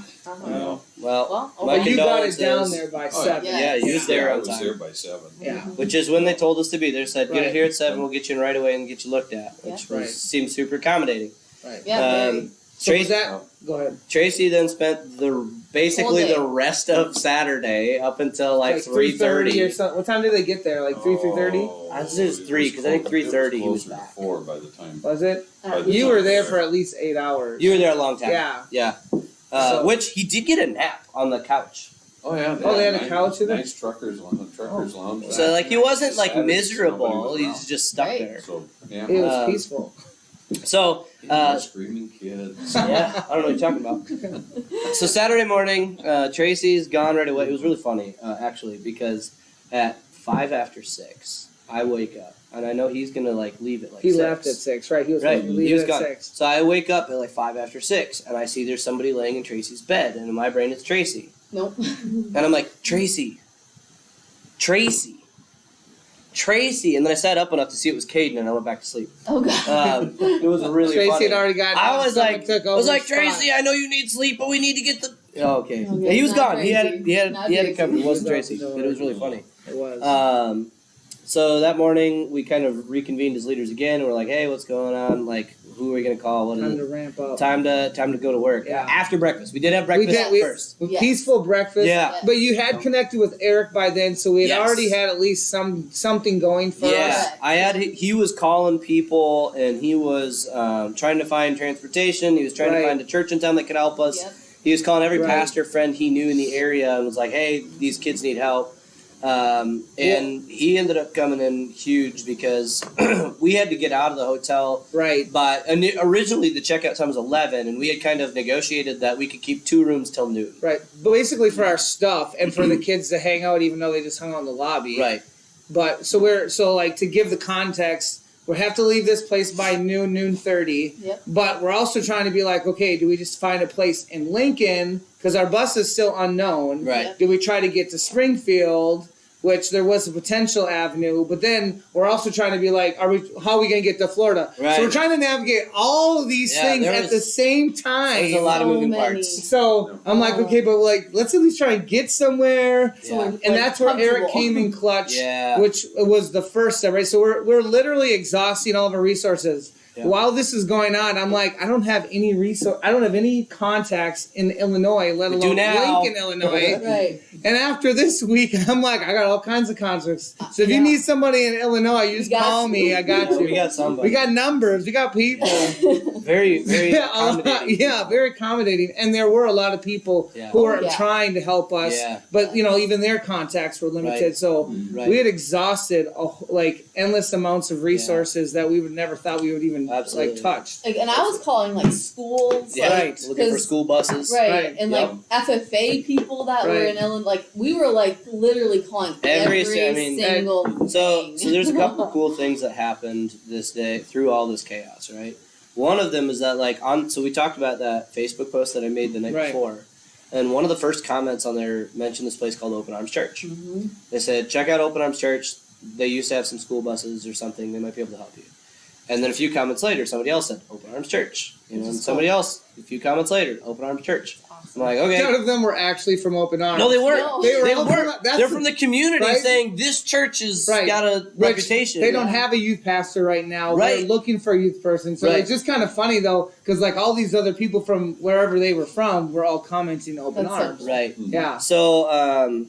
you know, well, Well, My But you got it condolences. down there by Oh, 7. yeah, you was there I on was time. there by 7. Yeah. Which is when they told us to be there. Said get Right. it here at 7. We'll get you in right away and get you looked at, which Yeah. Right. seemed super accommodating. Right. Yeah, very. So was Tracy, that? Go ahead. Tracy then spent basically Whole day. the rest of Saturday up until like 3:30 or 3:30. something. What time did they get there? Like 3:30? Oh, I said it was 3, 'cause I think 3:30 he was closer to back. 4 by the time. Was it? Uh, You were there for at least 8 hours. You were there a long time. Yeah. Yeah. So- Which he did get a nap on the couch. Oh yeah. they had a couch in there? Nice truckers lounge. So like he wasn't like Saturday, miserable. nobody He was was just stuck Right. there. So yeah. It was Um, peaceful. So Screaming kids. yeah, I don't know what you're talking about. So Saturday morning, Tracy's gone right away. It was really funny, actually, because at 5 after 6, I wake up, and I know he's gonna like leave at like He 6. left at 6, right? He was Right, leaving he was at gone. 6. So I wake up at like 5 after 6, and I see there's somebody laying in Tracy's bed, and in my brain it's Tracy, Nope. and I'm like Tracy, and then I sat up enough to see it was Caden, and I went back to sleep. Oh god. It was really Tracy funny. had already got. I was someone like, took I was over like, his spot. Tracy, I know you need sleep, but we need to get the. Oh, okay. Okay, He was not gone. He had Tracy. it Not covered. It Tracy. wasn't Tracy. No, But it was really funny. It was. So that morning we kind of reconvened as leaders again, and we're like, hey, what's going on? Like, who are we gonna call? What is Time it? to ramp up. Time to go to work. Yeah. After breakfast, we did have breakfast we first. with Yes. peaceful breakfast. Yeah. But you had connected with Eric by then, so we had Yes. already had at least something going for Yeah, us. I had. He was calling people, and he was trying to find transportation. He was trying Right. to find a church in town that could help us. Yep. He was calling every Right. pastor friend he knew in the area and was like, "Hey, these kids need help." And he ended up coming in huge because we had to get out of the hotel. Right. But originally the checkout time was 11, and we had kind of negotiated that we could keep 2 rooms till noon. Right. But basically for our stuff and for the kids to hang out, even though they just hung out in the lobby. Right. But so to give the context, we have to leave this place by noon 30. Yep. But we're also trying to be like, okay, do we just find a place in Lincoln because our bus is still unknown? Right. Yep. Do we try to get to Springfield, which there was a potential avenue, but then we're also trying to be like, how are we going to get to Florida? Right. So we're trying to navigate all of these things there at was- the same time. There's a lot of So moving many. parts. So I'm like, okay, but like, let's at least try and get somewhere. So, Yeah. And that's where Eric comfortable. came in clutch, Yeah. which was the first step, right? So we're literally exhausting all of our resources. Yeah. While this is going on, I'm like, I don't have any I don't have any contacts in Illinois, let We do alone now. Lincoln, Illinois. Right. And after this week, I'm like, I got all kinds of contacts. So if you Yeah. need somebody in Illinois, you We just got call you. me. I got you. We got somebody. We got numbers. We got people. very, very Yeah, a lot- accommodating. yeah, very accommodating. And there were a lot of people Yeah. who were Yeah. trying to help us. Yeah. But, even their contacts were limited. Right. So Right. we had exhausted endless amounts of resources that we would never thought we would even Absolutely. touch. Like, and I was calling like schools, Yeah. like, Right. Looking for 'cause- school buses. right, Right. and Yep. like FFA people that were Right. in Illinois. Like we were like literally calling every single. So thing. there's a couple cool things that happened this day through all this chaos, right? One of them is that so we talked about that Facebook post that I made the night Right. before, and one of the first comments on there mentioned this place called Open Arms Church. Mhm. They said, check out Open Arms Church. They used to have some school buses or something. They might be able to help you. And then a few comments later, somebody else said, Open Arms Church. And somebody else, a few comments later, Open Arms Church. I'm like, okay. None of them were actually from Open Arms. No, they weren't. No. They were They all weren't. from- that's They're the- from the community right? saying this church has Right. got a Which reputation. They don't have a youth pastor right now. Right. They're looking for a youth person. So Right. it's just kind of funny though, because all these other people from wherever they were from were all commenting Open That's so Arms. cool. Right. Yeah. So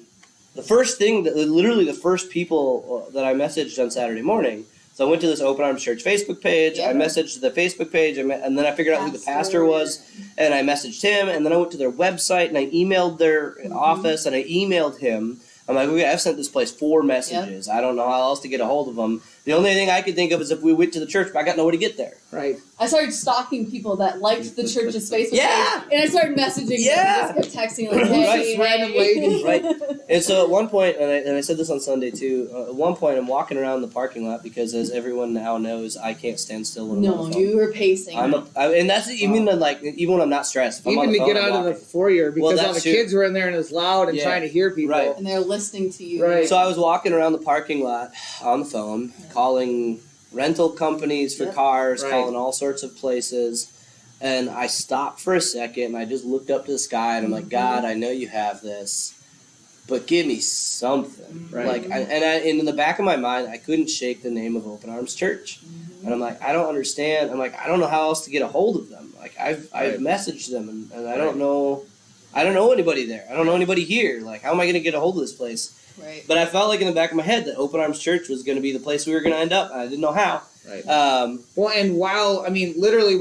the first thing, literally the first people that I messaged on Saturday morning. So I went to this Open Arms Church Facebook page. Yeah. I messaged the Facebook page, and then I figured out who the pastor was, and I messaged him. And then I went to their website and I emailed their office and I emailed him. I'm like, okay, I've sent this place 4 messages. I don't know how else to get a hold of them. The only thing I could think of is if we went to the church, but I got nowhere to get there. Right. I started stalking people that liked the church's Facebook Yeah. page, and I started messaging Yeah. them. Just kept texting like, "Hey, Right. hey." Random lady. Right. And so at one point, and I said this on Sunday too, at one point I'm walking around the parking lot because, as everyone now knows, I can't stand still when I'm on No, the phone. you were pacing. And that's even even when I'm not stressed. If I'm Even on to the get phone, I'm out of the walking. foyer because all the that's true. kids were in there and it was loud and Yeah. trying to hear people. Right. and they're listening to you. Right. So I was walking around the parking lot on the phone, calling rental companies for Yep. cars, Right. calling all sorts of places. And I stopped for a second and I just looked up to the sky and I'm like, God, I know you have this, but give me something. Right. And in the back of my mind, I couldn't shake the name of Open Arms Church. Mhm. And I'm like, I don't understand. I'm like, I don't know how else to get a hold of them. Like I've Right. messaged them and I don't know anybody there. I don't know anybody here. Like, how am I going to get a hold of this place? Right. But I felt like in the back of my head that Open Arms Church was going to be the place we were going to end up. And I didn't know how. Right. Um, Well, and literally,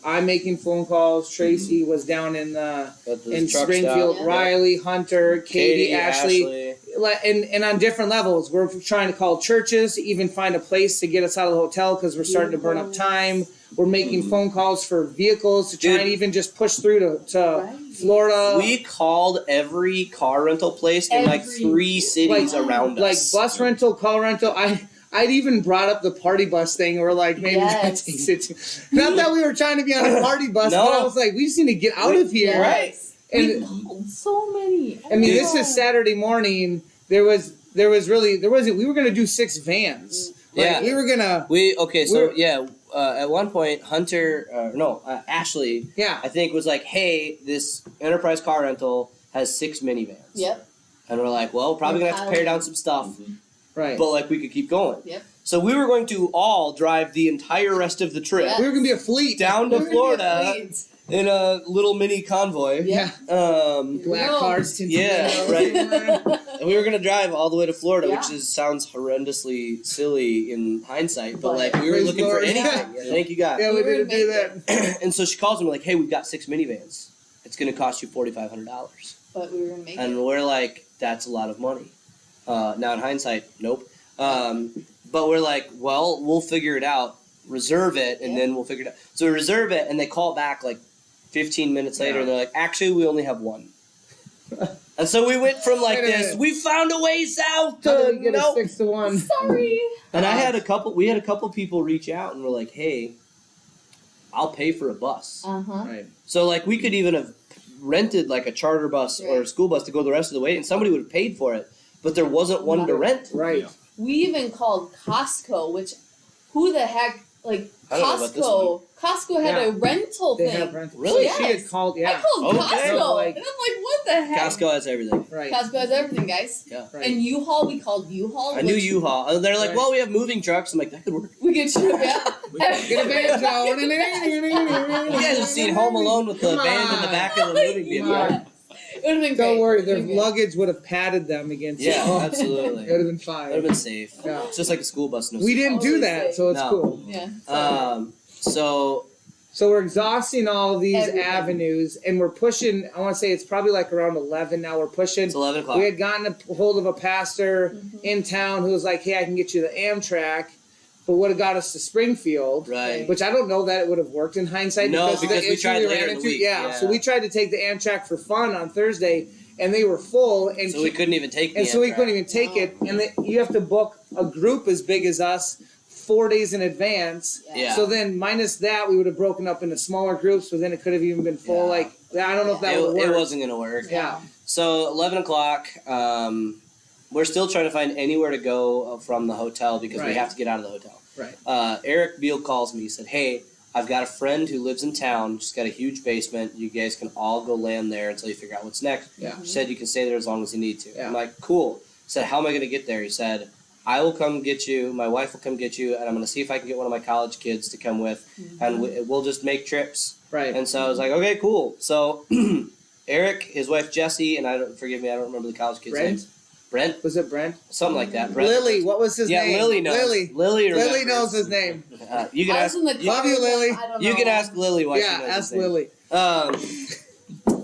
I'm making phone calls. Tracy was down in but the in truck Springfield. stop, Riley, Hunter, Katie, Ashley. Ashley. And on different levels, we're trying to call churches to even find a place to get us out of the hotel because we're starting to burn up time. We're making phone calls for vehicles to try Dude. and even just push through to Right. Florida. We called every car rental place in like Every- 3 cities Like- around like us. bus rental, car rental. I'd even brought up the party bus thing. We're like, maybe that Yes. takes it. Not that we were trying to be on a party bus, No. but I was like, we just need to get out of here. Yes. Right. We And called so many. I mean, Oh this my is God. Saturday morning. We were going to do 6 vans. Like, Yeah. we were gonna. At one point, Ashley, Yeah. I think, was like, hey, this Enterprise car rental has 6 minivans. Yep. And we're like, well, we're probably going to have to pare down some stuff, Right. but like we could keep going. Yep. So we were going to all drive the entire rest of the trip Yeah. We were gonna be a fleet. down We to were gonna be a Florida fleet. in a little mini convoy. Yeah. Black No. cars, tinted Yeah, windows. And we were gonna drive all the way to Florida, Yeah. which sounds horrendously silly in hindsight, but But- like we were Praise looking for Lord. anything. Yeah. Thank you, God. Yeah, we We were didn't do gonna that. And so she calls me like, "Hey, we've got 6 minivans. It's gonna cost you $4,500." But we were gonna make And it. we're like, "That's a lot of money." Now in hindsight, nope. But we're like, well, we'll figure it out. Reserve it, and then we'll figure it out. So we reserve it, and they call back like 15 minutes later, and they're like, actually, we only have one. And so we went from like Wait a this, minute. we found a way south How did to we get nope. a 6-1? Sorry. And we had a couple people reach out and were like, hey, I'll pay for a bus. Right. So like we could even have rented like a charter bus or a school bus to go the rest of the way, and somebody would have paid for it, but there wasn't one to rent. Right. Yeah. We even called Costco, which who the heck like I don't know about this Costco had a rental They thing. have rental. Really? She had called. I Yeah. called Okay. Costco, Like- and I'm like, what the heck? Costco has everything. Right. Costco has everything, guys. Yeah. Right. And U-Haul, we called U-Haul. I knew which U-Haul. And they're like, Right. well, we have moving trucks. I'm like, that could work. We get you, yeah. Get a banjo. You guys have seen Home Alone with the Come band in the on. back of the moving vehicle. Yeah. It would have been great. Don't worry, their It would've been luggage would have padded them against. Yeah, it. absolutely. It would have been That fine. would have been safe. Yeah. It's just like a school bus. No We didn't do Always that, safe. so it's No. cool. great. Yeah. So So we're exhausting all of these Everything. avenues, and we're pushing. I want to say it's probably like around 11 now. We're pushing. it's 11 o'clock. We had gotten a hold of a pastor Mhm. in town who was like, "Hey, I can get you the Amtrak," but would have got us to Springfield. Right. Which I don't know that it would have worked in hindsight. No, because, because the we issue tried we later ran in the into. week, Yeah, yeah. so we tried to take the Amtrak for fun on Thursday, and they were full, and So we couldn't even take the and so we Amtrak. couldn't even take No. it. And you have to book a group as big as us 4 days in advance. Yeah. So then, minus that, we would have broken up into smaller groups. So then it could have even been full. Yeah. Like I don't know if that would It work. wasn't going to work. Yeah. So 11 o'clock, we're still trying to find anywhere to go from the hotel because we Right. have to get out of the hotel. Right. Eric Beal calls me. He said, hey, I've got a friend who lives in town. She's got a huge basement. You guys can all go land there until you figure out what's next. Yeah. She said you can stay there as long as you need to. Yeah. I'm like, cool. He said, how am I going to get there? He said, I will come get you. My wife will come get you, and I'm going to see if I can get one of my college kids to come with, and we'll just make trips. Right. And so I was like, okay, cool. So Eric, his wife Jessie, and I don't remember the college kid's Brent? names. Brent, Was it Brent? something like that. Brent. Lily. What was his Yeah, name? Lily knows. Lily. Lily Lily remembers. knows his name. You can I ask. was in the Love car you, with Lily. them. I don't You can know. ask Lily why she Yeah. knows Ask his name. Lily.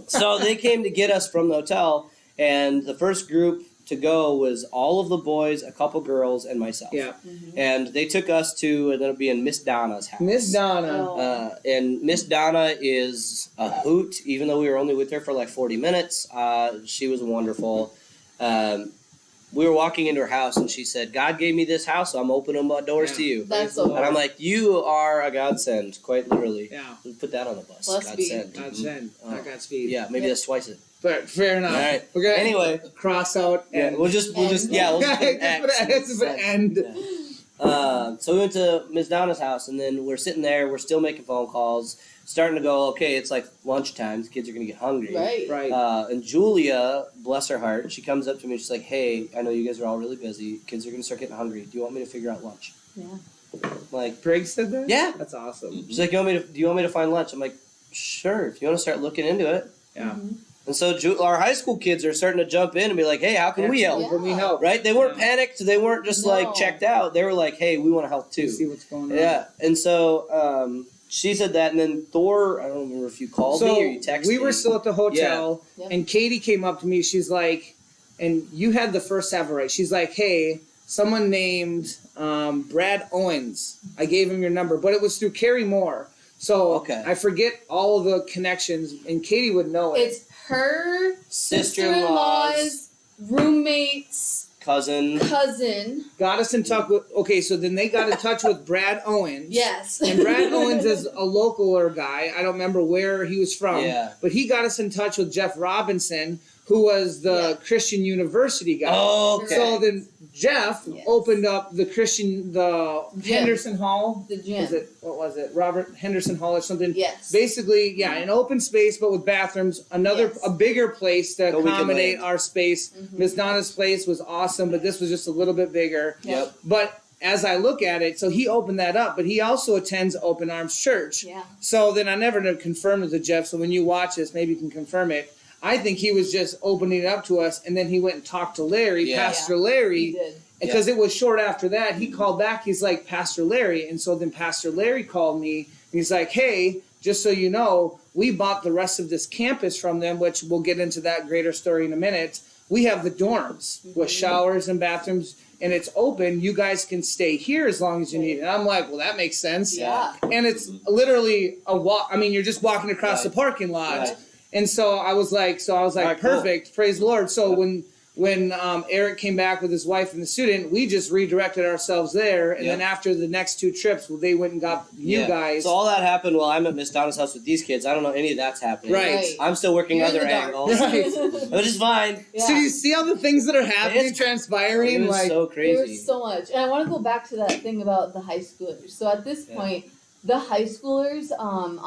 So they came to get us from the hotel, and the first group to go was all of the boys, a couple girls, and myself. Yeah. And they took us to ended up being Miss Donna's house. Miss Donna. Oh. And Miss Donna is a hoot. Even though we were only with her for like 40 minutes, she was wonderful. We were walking into her house, and she said, "God gave me this house, so I'm opening my doors Yeah. to you." That's so And I'm like, "You are a godsend, quite literally." Yeah. We put that on the bus. Blessed be. Godsend. Godsend. Oh. Not Godspeed. Yeah, maybe that's twice it. But fair enough. All right. We're gonna Anyway, cross out yeah, and we'll just put just an X. put an end. Yeah. So we went to Miss Donna's house, and then we're sitting there. We're still making phone calls, starting to go. Okay, it's like lunchtime. The kids are gonna get hungry. Right. Right. And Julia, bless her heart, she comes up to me. She's like, "Hey, I know you guys are all really busy. Kids are gonna start getting hungry. Do you want me to figure out lunch?" Yeah. I'm like, Briggs said that? yeah. That's awesome. She's like, "Do you want me to find lunch?" I'm like, "Sure. If you want to start looking into it." Yeah. And so our high school kids are starting to jump in and be like, "Hey, how can we help?" Yeah. Can we help? Right? They weren't Yeah. panicked. They weren't just No. like checked out. They were like, "Hey, we want to help too." See what's going on. Yeah. And so she said that, and then Thor, I don't remember if you called So me or you texted we were me. still at the hotel, Yeah. and Katie came up to me. She's like, and you had the first half right. She's like, "Hey, someone named Brad Owens. I gave him your number, but it was through Carrie Moore. So Okay. I forget all of the connections, and Katie would know it. It's her Sister-in-law's roommate's cousin. cousin. Got us in touch with. Okay, so then they got in touch with Brad Owens. Yes. And Brad Owens is a localer guy. I don't remember where he was from. Yeah. But he got us in touch with Jeff Robinson, who was the Christian University guy. Okay. So then Jeff Yes. opened up the Gym. Henderson Hall. The gym. What was it? Robert Henderson Hall or something. Yes. Basically, yeah, an open space but with bathrooms. Yes. A bigger place to So we can accommodate live. our space. Mhm. Miss Donna's place was awesome, but this was just a little bit bigger. Yep. But as I look at it, so he opened that up, but he also attends Open Arms Church. Yeah. So then I never confirmed it to Jeff. So when you watch this, maybe you can confirm it. I think he was just opening it up to us, and then he went and talked to Larry, Yeah. Pastor He Larry, did. because it was short after that. He called back. He's like, Pastor Larry. And so then Pastor Larry called me, and he's like, hey, just so you know, we bought the rest of this campus from them, which we'll get into that greater story in a minute. we have the dorms with showers and bathrooms, and it's open. You guys can stay here as long as you need. And I'm like, well, that makes sense. Yeah. And it's literally a walk. I mean, you're just walking across the parking lot. Right. And so I was like, Alright, cool. perfect, praise the Lord. So when Eric came back with his wife and the student, we just redirected ourselves there. And then after the next 2 trips, they went and got you guys. So all that happened while I'm at Miss Donna's house with these kids. I don't know any of that's happening. Right. I'm still working You're in other the dark. angles, Right. which is fine. Yeah. So do you see all the things that are happening, It's- transpiring? It was Like, so crazy. There's so much. And I want to go back to that thing about the high schoolers. So at this Yeah. point, the high schoolers on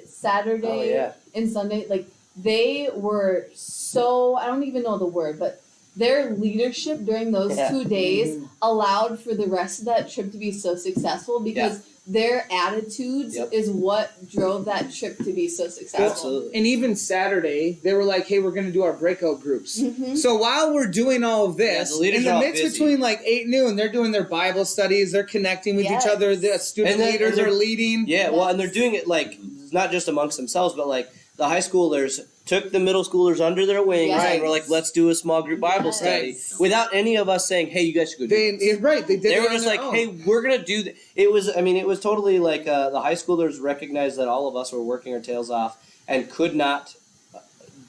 Saturday Oh, yeah. and Sunday, like they were so, I don't even know the word, but their leadership during those Yeah. 2 days allowed for the rest of that trip to be so successful because their attitudes Yep. is what drove that trip to be so successful. Absolutely. and even Saturday, they were like, hey, we're going to do our breakout groups. Mhm. So while we're doing all of this, Yeah, the leaders in the are all midst busy. between like 8 noon, they're doing their Bible studies, they're connecting with Yes. each other, the student And then- leaders and they're- are leading. Yeah, well, and they're doing it like not just amongst themselves, but like the high schoolers took the middle schoolers under their wings Yes. and were like, "Let's do a small group Bible Yes. study," without any of us saying, "Hey, you guys should go do They, this." right, they did They it were on just their like, own. "Hey, we're gonna do." It was, I mean, it was totally like the high schoolers recognized that all of us were working our tails off and could not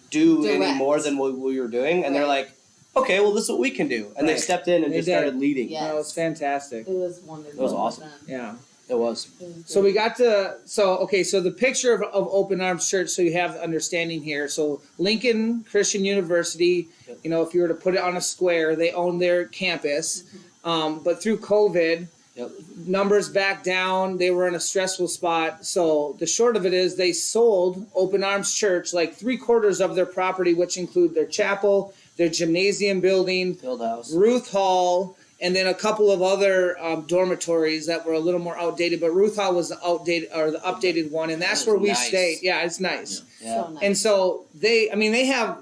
do any Direct. more than what we were doing, and they're Right. like, "Okay, well, this is what we can do," and they Right. stepped in and They just did. started leading. Yeah. No, it was fantastic. It was wonderful. It was awesome. Yeah. It was. It was So great. we got to so the picture of Open Arms Church, so you have the understanding here. So Lincoln Christian University, Yep. you know, if you were to put it on a square, they own their campus. But through COVID, Yep. numbers back down. They were in a stressful spot. So the short of it is they sold Open Arms Church like 3/4 of their property, which include their chapel, their gymnasium building, Field house. Ruth Hall, and then a couple of other dormitories that were a little more outdated. But Ruth Hall was the outdated or the updated one, and that's That's where we nice. stayed. Yeah, it's nice. Yeah. So nice. And so they have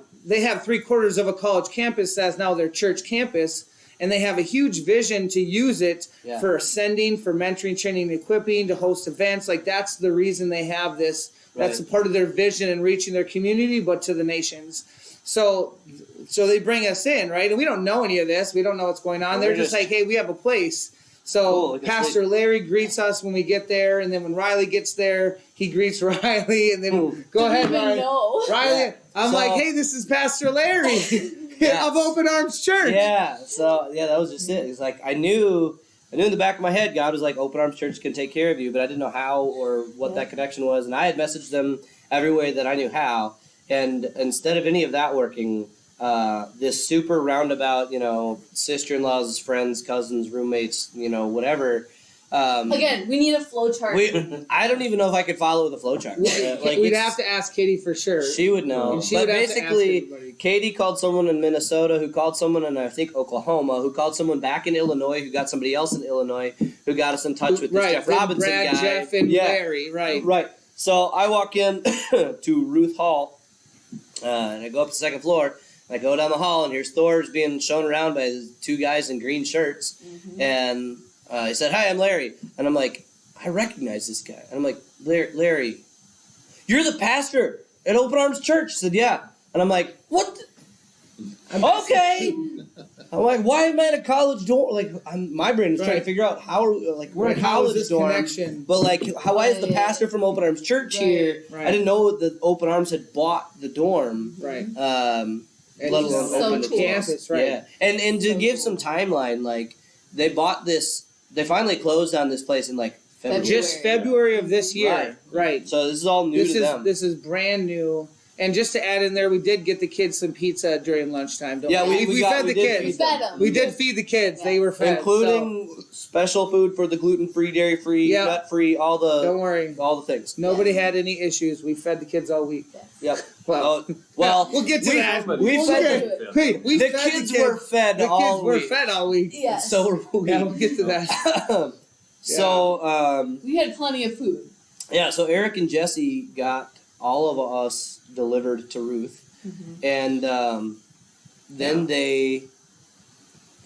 3/4 of a college campus that's now their church campus, and they have a huge vision to use it Yeah. for ascending, for mentoring, training, and equipping, to host events. Like that's the reason they have this. That's a Right. part of their vision in reaching their community, but to the nations. So they bring us in, right? And we don't know any of this. We don't know what's going on. Well, They're we're just just- like, hey, we have a place. So Cool, like a Pastor Larry greets us when we get there, and then when Riley gets there, he greets Riley, and then Cool. go Didn't ahead, even Riley. know. Riley, Yeah. I'm So- like, hey, this is Pastor Larry Yeah. of Open Arms Church. Yeah, so yeah, that was just it. It's like I knew in the back of my head, God was like, "Open Arms Church can take care of you," but I didn't know how or what Yeah. that connection was, and I had messaged them every way that I knew how, and instead of any of that working, this super roundabout, sister-in-laws, friends, cousins, roommates, whatever. Again, we need a flow chart. I don't even know if I could follow with a flowchart. We'd have to ask Katie for sure. She would know. And she But would have to ask basically, everybody. Katie called someone in Minnesota who called someone in, I think, Oklahoma, who called someone back in Illinois, who got somebody else in Illinois, who got us in touch with this right, Jeff then Robinson Brad, guy. Jeff, and yeah. Larry, right. Right. So I walk in to Ruth Hall, and I go up to the second floor. And I go down the hall, and here's Thor's being shown around by 2 guys in green shirts. And he said, "Hi, I'm Larry." And I'm like, I recognize this guy. And I'm like, Larry, you're the pastor at Open Arms Church. He said, "Yeah." And I'm like, "What? Okay." I'm like, "Why am I in a college dorm?" Like, my brain is trying to Right. figure out how are we, like, we're in a Right, how is college this dorm. connection? But like, why is the Yeah. pastor from Open Arms Church Right. here? Right. I didn't know that Open Arms had bought the dorm. Right. Let And alone so open the cool. campus, right. Yeah, and to So give cool. some timeline, like they bought this, they finally closed on this place in like February. Just February of this year. Right. So this is all new This to is them. this is brand new. And just to add in there, we did get the kids some pizza during lunchtime. Don't Yeah, we? we fed the did kids. We fed them. We did feed the kids. Yeah. They were fed. Including special food for the gluten-free, dairy-free, Yeah. nut-free, all so don't worry. the things. Nobody had any issues. We fed the kids all week. Yep. Well, Well, we'll get to we- that. we We'll fed get to it. Hey, we the fed kids the kids were fed The all kids were week. fed all week. Yes. So were we. Yeah, we'll get to that. So We had plenty of food. so Eric and Jesse got all of us delivered to Ruth, and then they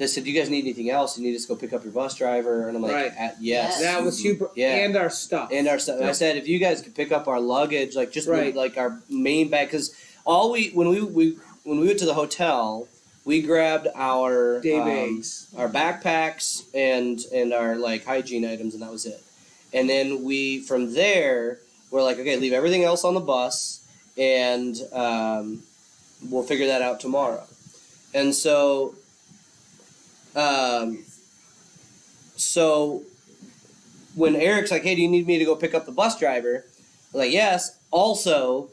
said, "Do you guys need anything else? You need us to go pick up your bus driver." And I'm like, Right. "Yes." That was super. Yeah. And our stuff. And our stuff. I said, if you guys could pick up our luggage, like just Right. like our main bag, because when we went to the hotel, we grabbed our Day bags. our backpacks and our like hygiene items, and that was it. And then we from there we're like, okay, leave everything else on the bus, and we'll figure that out tomorrow. And so, so when Eric's like, hey, do you need me to go pick up the bus driver? I'm like, yes. Also,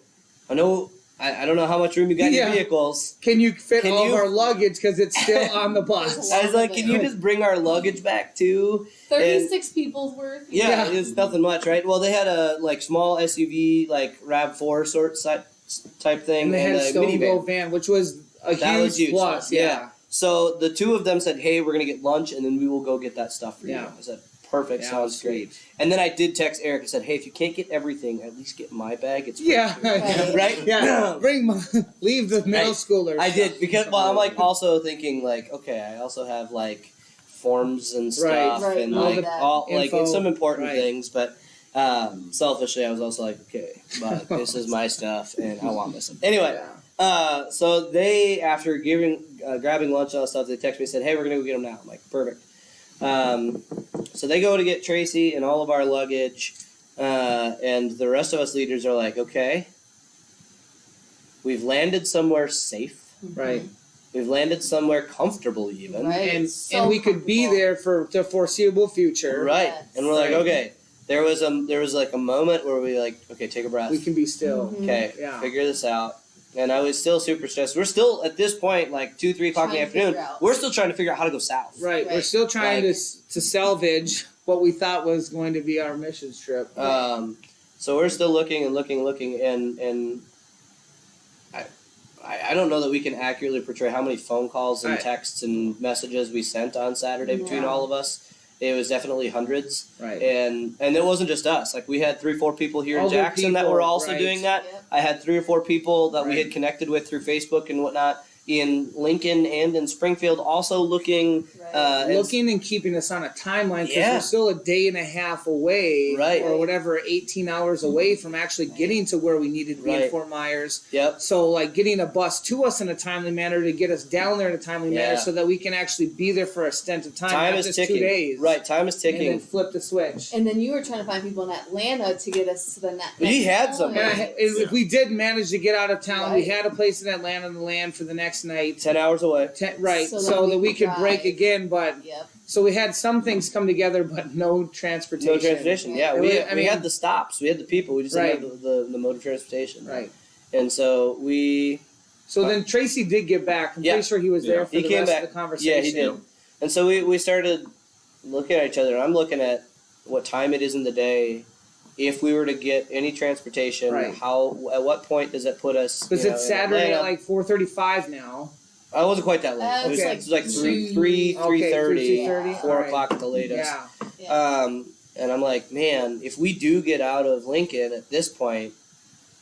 I don't know how much room you got in your Yeah. vehicles. Can you fit Can all you- of our luggage because it's still on the bus? I was like, can you just bring our luggage back too? 36 people's worth. Yeah, Yeah. it's nothing much, right? Well, they had a like small SUV, like RAV4 type thing, And they had a a Stone minivan. Glow van, which was a That was huge huge. plus. Yeah. So the two of them said, hey, we're gonna get lunch, and then we will go get that stuff for Yeah. you. I said, perfect, Yeah, sounds great. And then I did text Eric and said, hey, if you can't get everything, at least get my bag. It's free Yeah. too." Right. Right? Yeah. Leave the middle schoolers. I did because I'm like also thinking like, okay, I also have like forms and stuff Right, and all like that all like info, some important right. things, but selfishly I was also like, okay, but this is my stuff and I want this. Anyway, Yeah. so they after grabbing lunch and all that stuff, they texted me and said, hey, we're gonna go get them now. I'm like, perfect. So they go to get Tracy and all of our luggage, and the rest of us leaders are like, okay, we've landed somewhere safe. Right. We've landed somewhere comfortable, even. Right. And So and we could be comfortable. there for the foreseeable future. Right. Yes. And we're like, Right. okay. There was like a moment where we like, okay, take a breath. We can be still. Mhm. Okay, Yeah. figure this out. And I was still super stressed. We're still at this point, like 2, 3 o'clock in the Trying to figure afternoon. out. We're still trying to figure out how to go south. Right. We're Right. still trying Like- to salvage what we thought was going to be our missions trip. So we're still looking, and I don't know that we can accurately portray how many phone calls and Right. texts and messages we sent on Saturday between Yeah. all of us. It was definitely hundreds, Right. and it wasn't just us. Like we had 3 or 4 people here in Other Jackson that people, were also right. doing that. Yep. I had 3 or 4 people that we Right. had connected with through Facebook and whatnot in Lincoln and in Springfield, also looking, Right. and Looking and keeping us on a timeline because Yeah. we're still a day and a half away, Right. or whatever, 18 hours away from actually getting to where we needed to be in Right. Fort Myers. Yep, So, like, getting a bus to us in a timely manner to get us down there in a timely manner Yeah. so that we can actually be there for a stint of time, time not is just ticking. 2 days. Right, time is And ticking. then flip the switch. And then you were trying to find people in Atlanta to get us to the next. We had some. point. If we did manage to get out of town, we Right. had a place in Atlanta to land for the next night. 10 hours away. Right, So so, that that we we could could break drive. again, but Yep. so we had some things come together, but no transportation. No transportation. Yeah, It we, was- we I mean- had the stops. We had the people. We just Right. didn't have the mode of transportation. Right. And so we So then Tracy did get back. I'm Yeah. pretty sure he was Yeah. there for He the came rest back. of the conversation. Yeah, he did. And so we started looking at each other. And I'm looking at what time it is in the day. If we were to get any transportation, Right. at what point does that put us? Because you know, it's in Saturday Atlanta? at like 4:35 now. I wasn't quite that late. It was, Okay. it was like Two- 3:30, 3:30, 4 alright. o'clock at the latest. Yeah. Yeah. And I'm like, man, if we do get out of Lincoln at this point,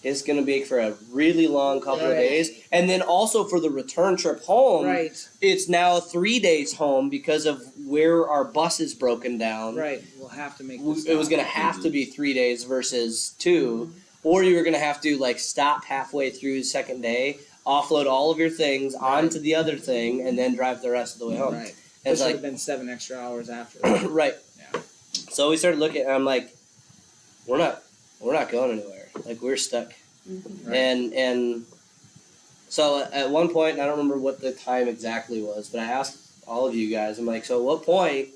it's going to be for a really long couple of Right. days. And then also for the return trip home, Right. it's now 3 days home because of where our bus is broken down. Right. We'll have to make It this was going to have to be 3 days versus 2. Or you were going to have to like stop halfway through the second day, offload all of your things onto the other thing, and then drive the rest of the way home. Right. And This it's would like, have been 7 extra hours after that. right. Yeah. So we started looking, and I'm like, we're not going anywhere. Like we're stuck. Mhm. Right. And so at one point, and I don't remember what the time exactly was, but I asked all of you guys, I'm like, so at what point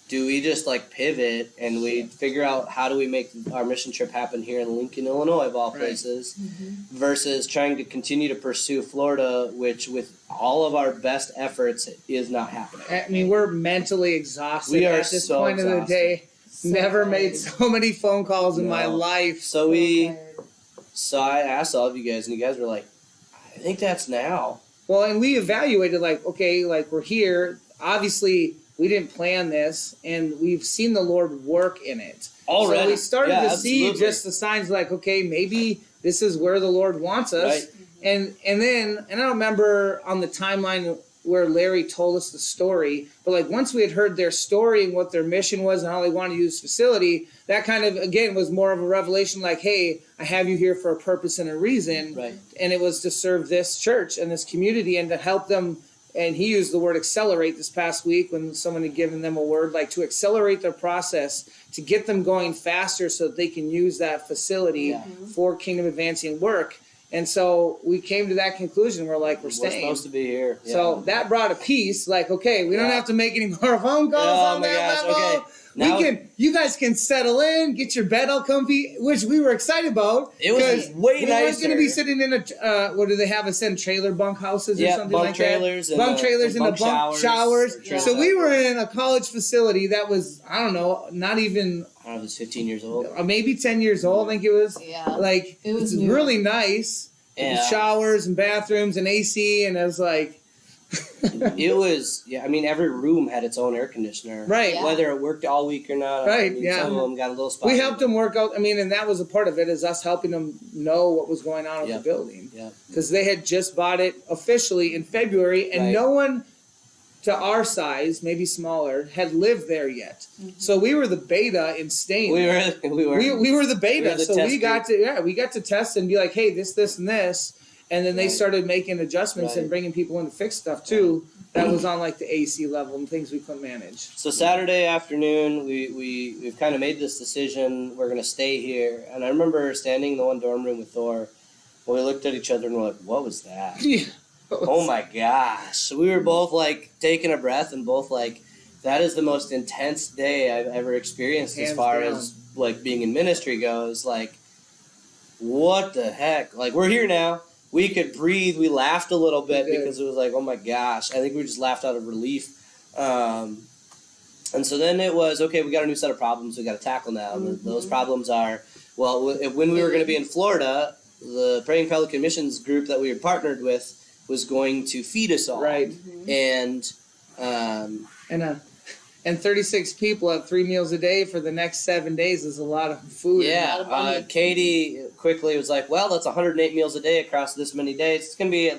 do we just like pivot and we figure out how do we make our mission trip happen here in Lincoln, Illinois, of all Right. places, Mhm. versus trying to continue to pursue Florida, which with all of our best efforts is not happening. I mean, we're mentally exhausted We are at this so point of the exhausted. day. So Never tired. made so many phone calls in my No. life. So So we, tired. so I asked all of you guys, and you guys were like, I think that's now. Well, and we evaluated like, okay, like we're here. Obviously, we didn't plan this, and we've seen the Lord work in it. Already. So we started Yeah, to see absolutely. just the signs like, okay, maybe this is where the Lord wants us. Right. And then I don't remember on the timeline where Larry told us the story, but like once we had heard their story and what their mission was and how they wanted to use the facility, that kind of again was more of a revelation like, hey, I have you here for a purpose and a reason. Right. And it was to serve this church and this community and to help them and he used the word accelerate this past week when someone had given them a word, like to accelerate their process, to get them going faster so that they can use that facility Yeah. for Kingdom Advancing work. And so we came to that conclusion. We're like, we're We're staying. supposed to be here. Yeah. So that brought a peace. Like, okay, we don't Yeah. have to make any more phone calls Oh on my that gosh, level. okay. Now- You guys can settle in, get your bed all comfy, which we were excited about. It was 'cause way we weren't going to be nicer. sitting in a, what do they have us in, trailer bunk houses or Yeah, something bunk like trailers that? and Bunk the- trailers and and the bunk bunk showers. showers. Yeah. So we were in a college facility that was, I don't know, not even I don't know if it's 15 years old. maybe 10 years old, I think it was. Yeah. Like, It was it's new. really nice. Yeah. With showers and bathrooms and AC, and it was like, It was, yeah, I mean, every room had its own air conditioner. right. Yeah. Whether it worked all week or not. Right, I mean, yeah. Some of them got a little spot. We helped them work out. I mean, and that was a part of it, is us helping them know what was going on with Yep. the building. Yep. Because they had just bought it officially in February, and Right. no one to our size, maybe smaller, had lived there yet. Mhm. So we were the beta in staying. We there. were, we were the beta. we were the so test we got to test and be like, hey, this, and this. And then they Right. started making adjustments Right. and bringing people in to fix stuff too. That was on like the AC level and things we couldn't manage. So Saturday afternoon, we've kind of made this decision. We're gonna stay here, and I remember standing in the one dorm room with Thor. We looked at each other and we're like, "What was that? Yeah. Oh my gosh!" We were both like taking a breath and both like, "That is the most intense day I've ever experienced as Hands far down. as like being in ministry goes." Like, what the heck? Like, we're here now. We could breathe. We laughed a little bit We did. because it was like, oh my gosh. I think we just laughed out of relief. And so then it was, okay, we got a new set of problems we got to tackle now. And Mhm. those problems are, well, when we were going to be in Florida, the Praying Pelican Missions group that we were partnered with was going to feed us all. Right. Mhm. And And 36 people have 3 meals a day for the next 7 days is a lot of food. yeah, lot of money. Katie quickly was like, well, that's 108 meals a day across this many days. It's going to be,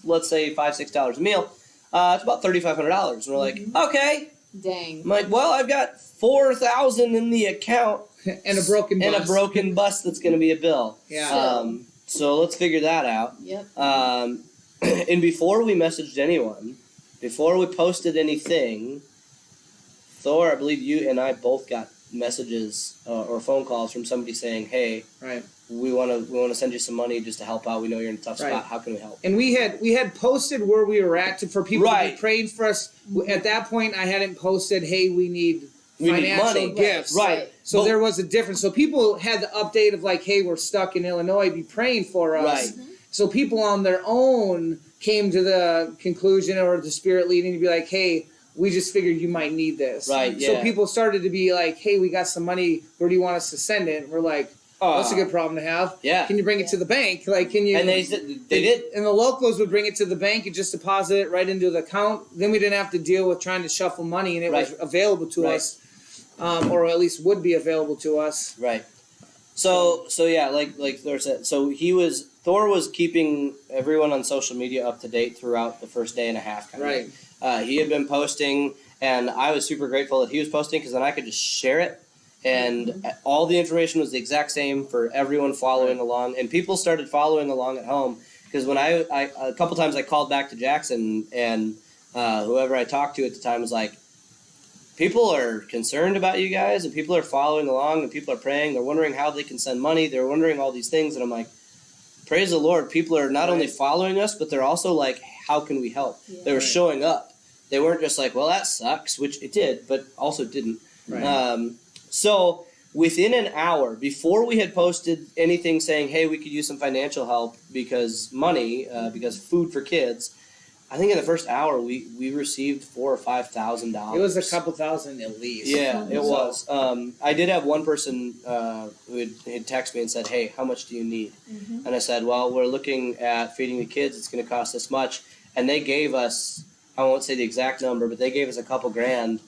let's say, $5-6 a meal. It's about $3,500. And we're like, okay. Dang. I'm like, well, I've got 4,000 in the account And a broken bus. and a broken bus that's going to be a bill. Yeah. So let's figure that out. Yep. And before we messaged anyone, before we posted anything, Thor, I believe you and I both got messages or phone calls from somebody saying, "Hey, Right. we want to send you some money just to help out. We know you're in a tough Right. spot. How can we help?" And we had posted where we were at for people to Right. be praying for us. At that point, I hadn't posted, "Hey, we need We need financial money. gifts." Right. So But- there was a difference. So people had the update of like, "Hey, we're stuck in Illinois. Be praying for us." Right. So people on their own came to the conclusion or the Spirit leading to be like, "Hey, we just figured you might need this." Right, So yeah. people started to be like, "Hey, we got some money. Where do you want us to send it?" And we're like, "That's a good problem to have. Yeah. Can you bring it to the bank? Like, can you?" And they did. And the locals would bring it to the bank and just deposit it right into the account. Then we didn't have to deal with trying to shuffle money, and it was Right. available to Right. us, or at least would be available to us. Right. So yeah, like Thor said, so Thor was keeping everyone on social media up to date throughout the first day and a half. Kind Right. Of. He had been posting, and I was super grateful that he was posting because then I could just share it, and all the information was the exact same for everyone following along, and people started following along at home because when I a couple times I called back to Jackson, and whoever I talked to at the time was like, people are concerned about you guys, and people are following along, and people are praying. They're wondering how they can send money. They're wondering all these things, and I'm like, praise the Lord. People are not only Right. following us, but they're also like, how can we help? Yeah. They were Right. showing up. They weren't just like, well, that sucks, which it did, but also didn't. Right. So within an hour, before we had posted anything saying, hey, we could use some financial help because money, because food for kids, I think in the first hour we received $4,000 or $5,000. It was a couple thousand at least. Yeah, it So- was. I did have one person who had texted me and said, hey, how much do you need? Mhm. And I said, well, we're looking at feeding the kids. It's going to cost this much. And they gave us, I won't say the exact number, but they gave us a couple grand,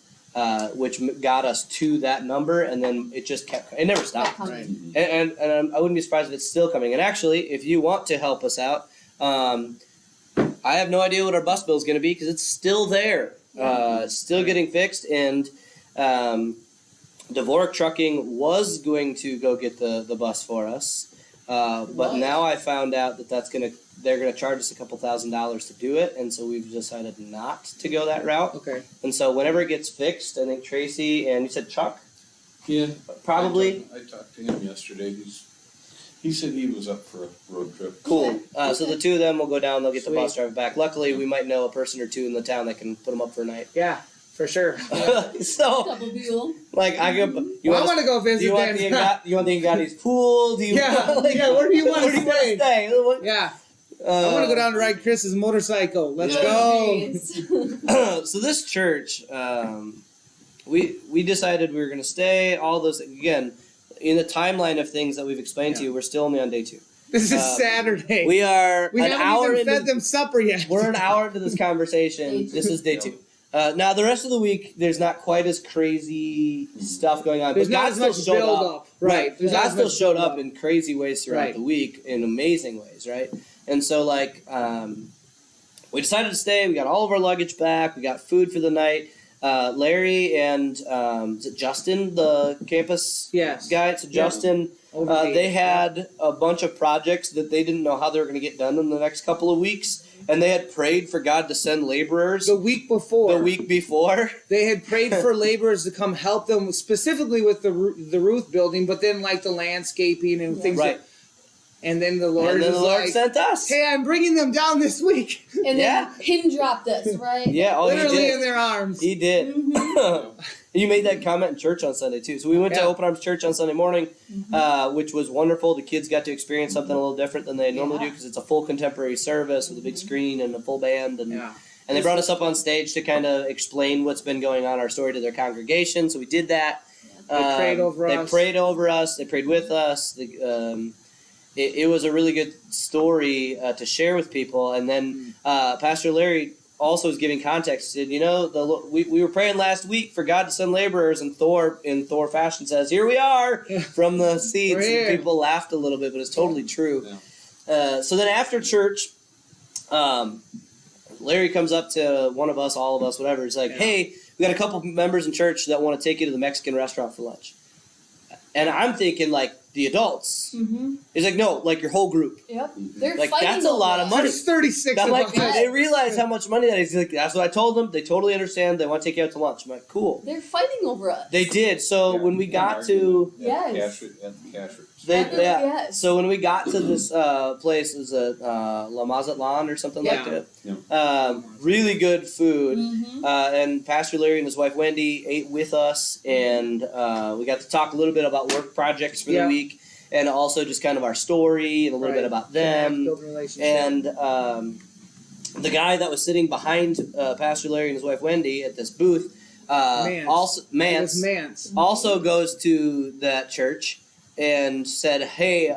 which got us to that number. And then it just kept, it never stopped. Right. And I wouldn't be surprised if it's still coming. And actually, if you want to help us out, I have no idea what our bus bill is going to be because it's still there, still getting fixed. And Dvorak Trucking was going to go get the bus for us. But What? now I found out that they're gonna charge us a couple $1,000s to do it, and so we've decided not to go that route. Okay. And so whenever it gets fixed, I think Tracy and you said Chuck Yeah. probably. I talked to him yesterday. He said he was up for a road trip. Cool. So the two of them will go down. They'll get the bus Sweet. driver back. Luckily, we might know a person or two in the town that can put them up for a night. Yeah, for sure. So, Double deal. like, I could. I want to go Do visit you want them. you want the Ngati's pool? Do you? Yeah, like, yeah, where do you wanna stay? What- Yeah, I want to go down to ride Chris's motorcycle. Let's go. Jeez. So this church, we decided we were going to stay. All those again in the timeline of things that we've explained to you. We're still only on day 2. This is Saturday. We are We an haven't hour even fed into. them supper yet. We're an hour into this conversation. Day 2. This is day 2. Now the rest of the week, there's not quite as crazy stuff going on. There's but not God as still much showed build up. up. Right. There's not God as still much showed build up in crazy ways throughout Right. the week, in amazing ways, right? And so, like, we decided to stay. We got all of our luggage back. We got food for the night. Larry and is it Justin, the campus Yes. guy? So Justin, Overnight. they had a bunch of projects that they didn't know how they were going to get done in the next couple of weeks, and they had prayed for God to send laborers The week before. the week before. They had prayed for laborers to come help them, specifically with the Ruth building, but then like the landscaping and things. Right. And then the Lord And then was the Lord like, sent us. "Hey, I'm bringing them down this week." And then Yeah. pin dropped us, right? Yeah, oh, he Literally did. in their arms. He did. Mhm. You made that comment in church on Sunday too. So we went to Yeah. Open Arms Church on Sunday morning, which was wonderful. The kids got to experience something a little different than they normally do Yeah. because it's a full contemporary service with a big screen and a full band, and Yeah. and they brought us up on stage to kind of explain what's been going on, our story to their congregation. So we did that. They prayed over They us. prayed over us. They prayed with us. It was a really good story to share with people. And then Pastor Larry also was giving context. He said, we were praying last week for God to send laborers, and Thor, in Thor fashion, says, "Here we are," from the seats. We're And here. people laughed a little bit, but it's totally true. So then after church, Larry comes up to one of us, all of us, whatever. He's like, Yeah. "Hey, we got a couple members in church that want to take you to the Mexican restaurant for lunch." And I'm thinking, like, the adults. Mhm. He's like, "No, like your whole group." Yep. They're Like, fighting that's a lot over of us. money. There's 36 I'm of like, us. they realize how much money that is. He's like, that's what I told them. They totally understand. They want to take you out to lunch. I'm like, cool. They're fighting over us. They did. So when we got to, Yes. Yes. so when we got to this place, is a La Mazatlan or something like Yeah. that. Really good food. Mhm. And Pastor Larry and his wife Wendy ate with us, and we got to talk a little bit about work projects for Yeah. the week, and also just kind of our story and a little bit Right. about Connect, them. build relationship. And the guy that was sitting behind Pastor Larry and his wife Wendy at this booth, Mance. also It was Mance, Mance. also goes to that church and said, "Hey,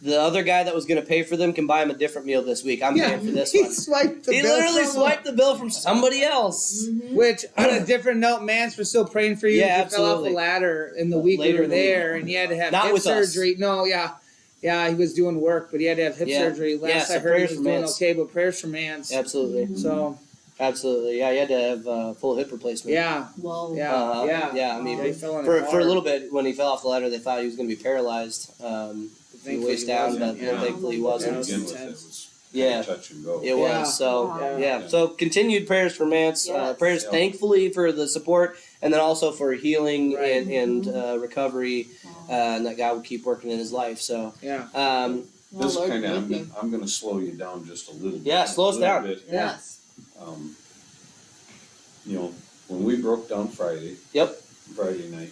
the other guy that was going to pay for them can buy him a different meal this week. I'm paying for this he one." swiped the He bill literally from swiped the bill from somebody else. Mhm. Which, on a different note, Mance, we're still praying for you. Yeah, You fell off absolutely. the ladder in the week we Later were in the week. there, and you had to have Not hip with us. surgery. No, yeah, he was doing work, but he had to have hip Yeah. surgery. Last Yeah, so I heard, he prayers was for doing Mance. okay, but prayers for Mance. Absolutely, So, absolutely. Yeah, you had to have full hip replacement. yeah, Whoa. yeah. yeah. I mean, he fell on it for a hard. little bit when he fell off the ladder, they thought he was going to be paralyzed from the Thankfully waist he down, wasn't, but yeah. thankfully he Yeah. To wasn't. was begin with, it intense. was Yeah. touch and go. It was. Yeah. So Wow. yeah. So continued prayers for Mance. Yes. Prayers Yeah. thankfully for the support, and then also for healing Right. and recovery, and that God will keep working in his life. So Yeah, Well, This is Lord, kind of, thank you. I'm going to slow you down just a little bit. Yeah, slow us A little down. bit. Yes. When we broke down Friday night,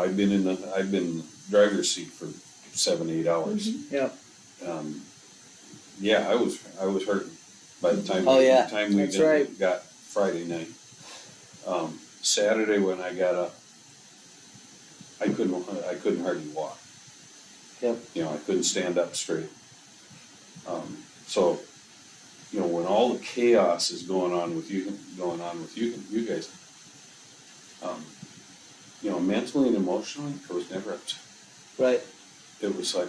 I've been in the driver's seat for 7-8 hours. Mhm. yeah. I was hurting by the time. Oh, yeah. the time we That's right. got Friday night. Saturday when I got up, I couldn't hardly walk. Yep. I couldn't stand up straight. So, when all the chaos is going on with you guys, mentally and emotionally, I was never upset. right. It was like,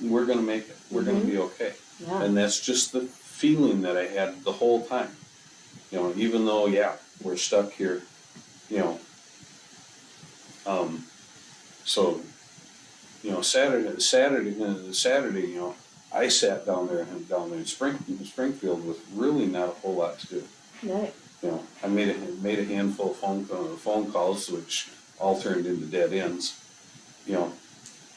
we're gonna make it. We're gonna be okay. Yeah. And that's just the feeling that I had the whole time. Even though, we're stuck here, so, Saturday, I sat down there in Springfield with really not a whole lot to do. Right. I made a handful of phone calls, which all turned into dead ends.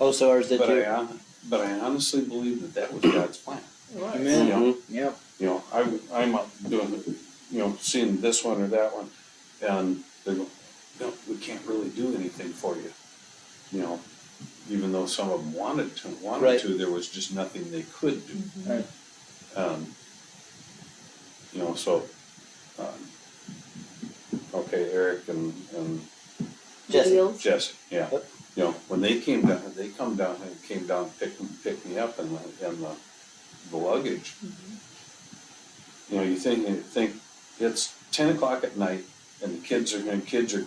Oh, so ours did But too. but I honestly believe that was God's plan. It was. Amen. Mhm. Yep. I'm up doing, seeing this one or that one, and they go, no, we can't really do anything for you. Even though some of them wanted Right. to, there was just nothing they could do. Right. So, okay, Eric and Jesse. Wheels. Jesse, yeah. Yep. When they came down, came down, picked me up in the luggage. You think it's 10 o'clock at night, and the kids are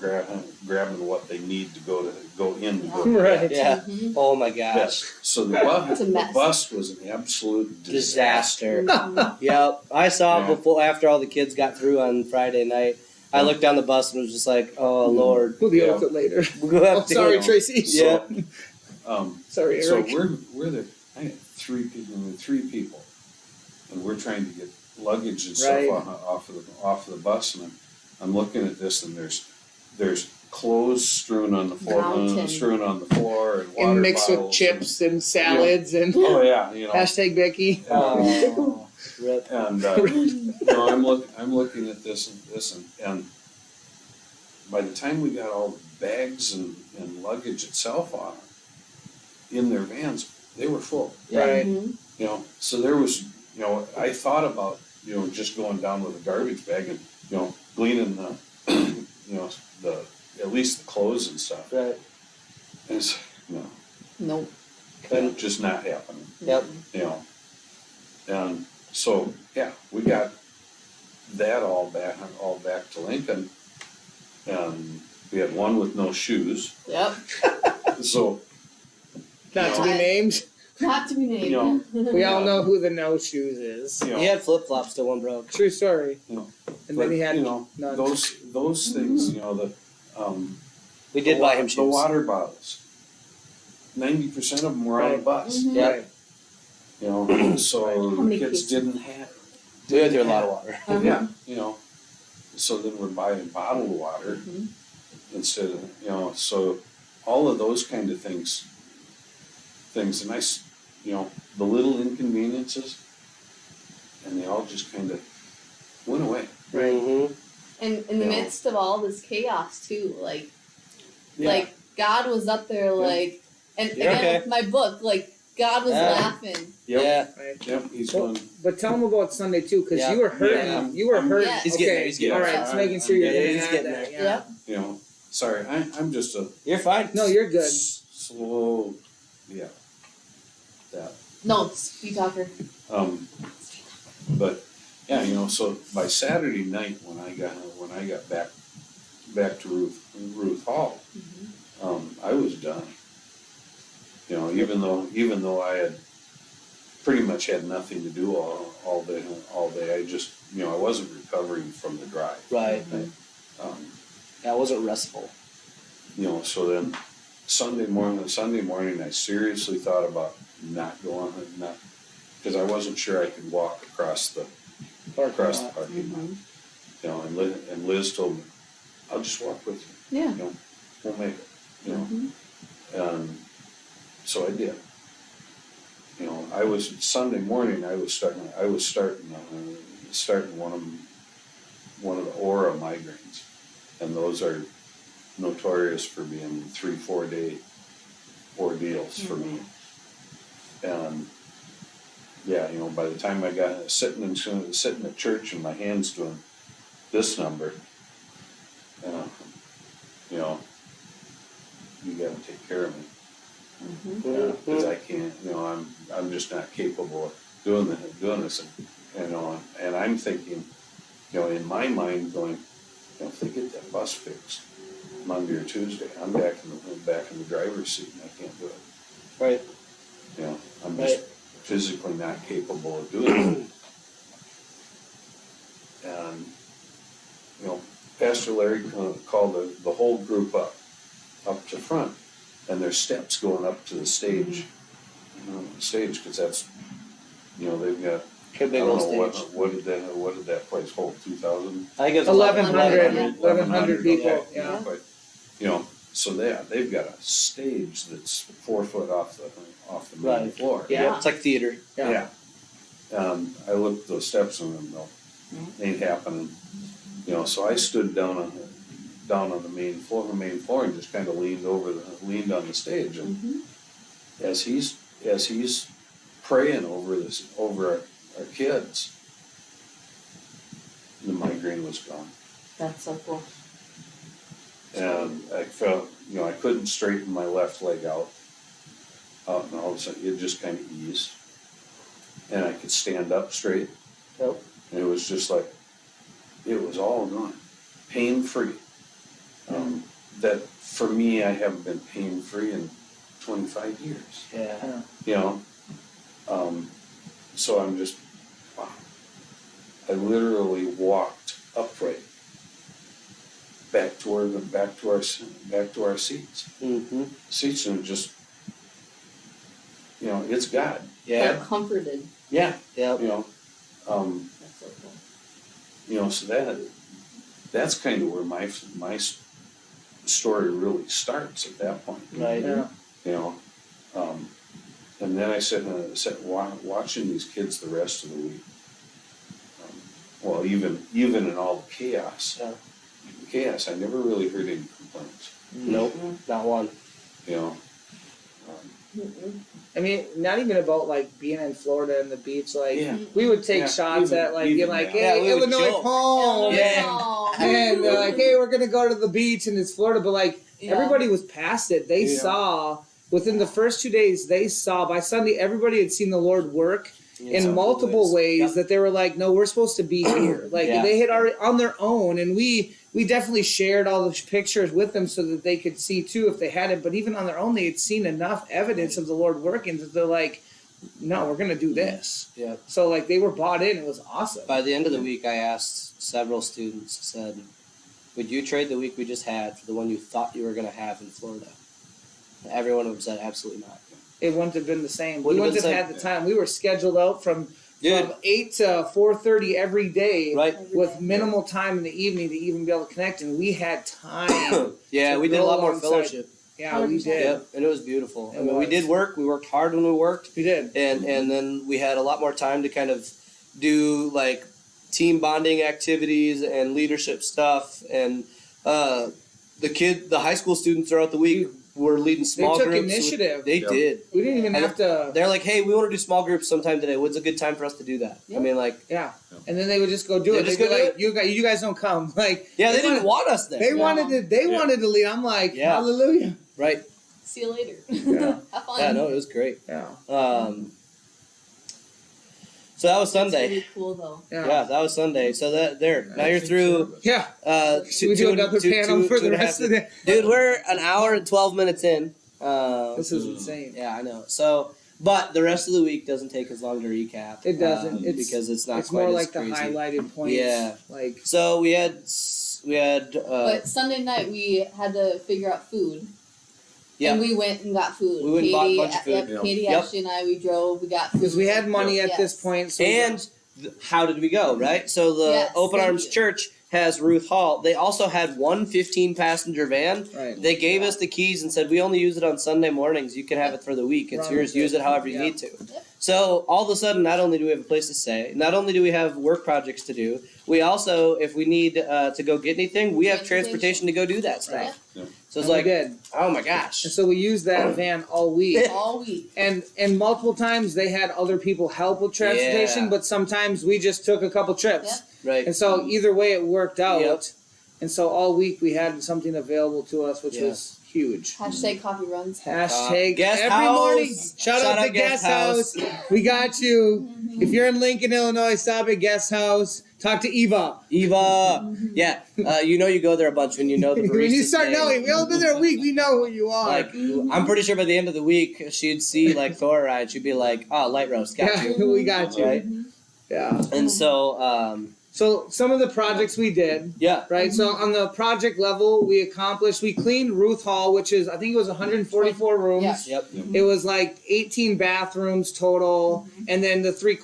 grabbing what they need to go in to go to bed. Right. Yeah. Mhm. Oh my gosh. Yes. So It's a the mess. bus was an absolute Disaster. Mhm. Yep. I saw it Yeah. before after all the kids got through on Friday night. I looked down the bus and was just like, oh Lord. We'll deal Yeah. with it later. We'll have Oh, to sorry, go. Tracy. Yeah. Sorry, So Eric. we're there. I had three people, and we're trying to get luggage and stuff Right. off of the bus, and I'm looking at this, and there's clothes strewn on the floor, Mountain. and water And mixed with bottles chips and salads and oh yeah, hashtag Becky. Oh, rip. And I'm looking at this, and by the time we got all the bags and luggage itself on in their vans, they were full. Right. Mhm. So there was, I thought about, just going down with a garbage bag and, gleaning the, the at least the clothes and stuff. Right. And it's Nope. just not happening. Yep. And so we got that all back to Lincoln, and we had one with no shoes. Yep. So Not to be named. Not to be named. We all know who the no shoes is. He had flip flops till one broke. True story. No. And then he had none. none. those things, We did buy him the shoes. water bottles. 90% of them were on the Right. bus. Mhm. Yeah. So How many kids cases? didn't have. We went through a lot of water. Uh-huh. Yeah, so then we're buying bottled water Mhm. instead of, so all of those kind of things, and the little inconveniences, and they all just kind of went away. Mm-hmm. And in the Yeah. midst of all this chaos too, Yeah. like God was up there, like, and You're again okay. with my book, like God was Yeah. laughing. Yeah. Right. Yep, he's Well, going, But tell him about Sunday too, because Yeah. you were hurting. Yeah. You were hurting. Yeah. He's okay. getting there, he's getting All there. right, just making sure you're Yeah, gonna he's have getting that. there. Yeah. sorry, I'm just a You're fine. No, you're good. slow, that. No, it's you talker. But so by Saturday night when I got back to Ruth Hall, I was done. Even though I had pretty much had nothing to do all day, I just I wasn't recovering from the drive. Right. Um, That wasn't restful. So then Sunday morning, I seriously thought about not going, because I wasn't sure I could walk across the parking lot. And Liz told me, "I'll just walk with you. Yeah. We'll make it." Mhm. And so I did. I was Sunday morning. I was starting one of the aura migraines, and those are notorious for being 3-4 day ordeals for me. And by the time I got sitting at church and my hands doing this number, you got to take care of me. Because I can't, I'm just not capable of doing this, and I'm thinking, in my mind, going, if they get that bus fixed Monday or Tuesday, I'm back in the driver's seat, and I can't do it. Right. I'm just physically not capable of doing it. And Pastor Larry called the whole group up to front. and there's steps going up to the stage. Because that's, they've got, I Big don't old know, stage. what did that place hold, 2,000? I think it was 1,100 1,100 people, okay. yeah. But, so they've got a stage that's 4 foot off the main Right. floor. Yeah. It's like theater. Yeah. I looked at those steps and I'm no, ain't happening. So I stood down on the main floor and just kind of leaned on the stage. And as he's praying over our kids, the migraine was gone. That's so cool. And I felt, I couldn't straighten my left leg out. And all of a sudden, it just kind of eased. And I could stand up straight. Yep. And it was just like, it was all gone. Pain-free. That, for me, I haven't been pain-free in 25 years. Yeah. So I'm just, wow. I literally walked upright back to our seats. Mm-hmm. Seats and just, it's God. Yeah. Felt comforted. Yeah. Yeah. That's so cool. So that's kind of where my story really starts at that point. Right. Yeah. And then I sat watching these kids the rest of the week. Well, even in all the chaos. Yeah. I never really heard any complaints. Nope. Not one. I mean, not even about like being in Florida and the beach. Like Yeah. we would take Yeah, shots even- at like even being like, now. "Hey, Yeah, we would Illinois joke. home," Yeah. and they're like, "Hey, we're gonna go to the beach and it's Florida." But like Yeah. everybody was past it. They Yeah. saw within the first 2 days. They saw by Sunday everybody had seen the Lord work in multiple ways Yep. that they were like, no, we're supposed to be here. Like Yeah. they had already on their own, and we definitely shared all the pictures with them so that they could see too if they had it. But even on their own, they had seen enough evidence of the Lord working that they're like, no, we're gonna do this. Yeah. So like they were bought in. It was awesome. By the end of the week, I asked several students, said, would you trade the week we just had for the one you thought you were going to have in Florida? And every one of them said, absolutely not. It wouldn't have been the same. We Wouldn't wouldn't have have been had the time. We were scheduled out from Dude, 8 to 4:30 every day. right? With minimal time in the evening to even be able to connect, and we had time. Yeah, to we did a go lot more alongside. fellowship. Yeah, we 100%. did. Yep, and it was beautiful. It I mean, we was. did work. We worked hard when we worked. We did. And then we had a lot more time to kind of do like team bonding activities and leadership stuff. And the high school students throughout the week were leading small took groups. initiative. They Yep. did. We didn't even And have to. They're like, hey, we want to do small groups sometime today. What's a good time for us to do that? Yeah. I mean, like, Yeah, and then they would just go do They it. just They'd be go do like, you guys don't come. Like, yeah, they wanted- didn't want us there. They Yeah. wanted to. They Yeah. wanted to lead. I'm like, Yeah. hallelujah. Right. See you later. Yeah. Have fun. Yeah, no, it was great. Yeah. So that was That's Sunday. really cool though. Yeah, that was Sunday. So now you're through. Yeah. Should we do two and- another two- panel two- for two the and a rest half of the day? Dude, we're an hour and 12 minutes in. This is insane. Yeah, I know. So, but the rest of the week doesn't take as long to recap. It doesn't. It's- because it's not It's quite more as like the crazy. highlighted points. Yeah. Like, So we had But Sunday night we had to figure out food. Yeah. And we went and got food. We went and bought a Katie, bunch of food. Yep, Yeah. Katie, Yep. Ashley, and I, we drove. We got food. because we had money at Yes. this point. So and how did we go? Right. So the Yes, Open thank Arms you. Church has Ruth Hall. They also had one 15-passenger van. right. They gave us the keys and said, we only use it on Sunday mornings. You can have it for the week. It's Run yours. with it. Use it however you Yeah. need to. Yep. So all of a sudden, not only do we have a place to stay, not only do we have work projects to do, we also, if we need to go get anything, we have transportation to go do that stuff. Yeah. So it's And we like, did. oh my gosh. And so we used that van all week. all week. And multiple times they had other people help with transportation, Yeah. but sometimes we just took a couple trips. Yep. Right. And so either way it worked out. Yep. And so all week we had something available to us, which Yeah. was huge. Hashtag coffee runs. Hashtag Guest every house. morning. Shout out to Guest House. We got you. If you're in Lincoln, Illinois, stop at Guest House. Talk to Eva. Eva. Yeah. You go there a bunch when you know the barista. When you start knowing, we only been there a week. We know who you are. Like, I'm pretty sure by the end of the week, she'd see like Thor ride. She'd be like, oh, light roast, got yeah, you. we got you. Right? Yeah. And so, So some of the projects we did, yeah, right? So on the project level, we cleaned Ruth Hall, which is, I think it was 144 rooms. Yeah. yep, It was like 18 bathrooms total, and then the the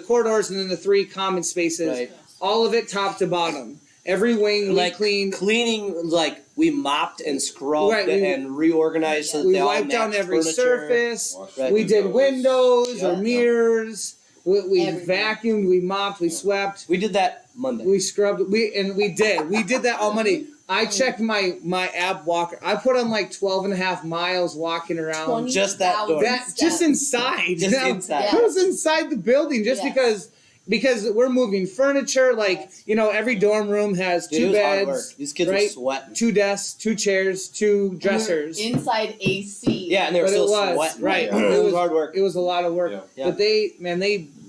corridors, and then the 3 common spaces. right. All of it top to bottom. Every wing we Like cleaned. cleaning, like we mopped and scrubbed Right, we- and reorganized so that We they all wiped down matched every furniture. surface. Wash Right. We did windows or Yeah. mirrors. We Everything. vacuumed. We mopped. We swept. We did that Monday. We scrubbed. We did that all Monday. I checked my app walker. I put on like 12 and a half miles walking around. Just that door. That just inside. Just Now, inside. I was inside the building just Yes. because we're moving furniture. Like, every dorm room has Dude, it 2 was hard work. beds, These kids were right? sweating. 2 desks, 2 chairs, 2 dressers. Inside AC. Yeah, and they were But it still was, sweating. right. It It was was- hard work. It was a lot of work. Yeah. Yeah. But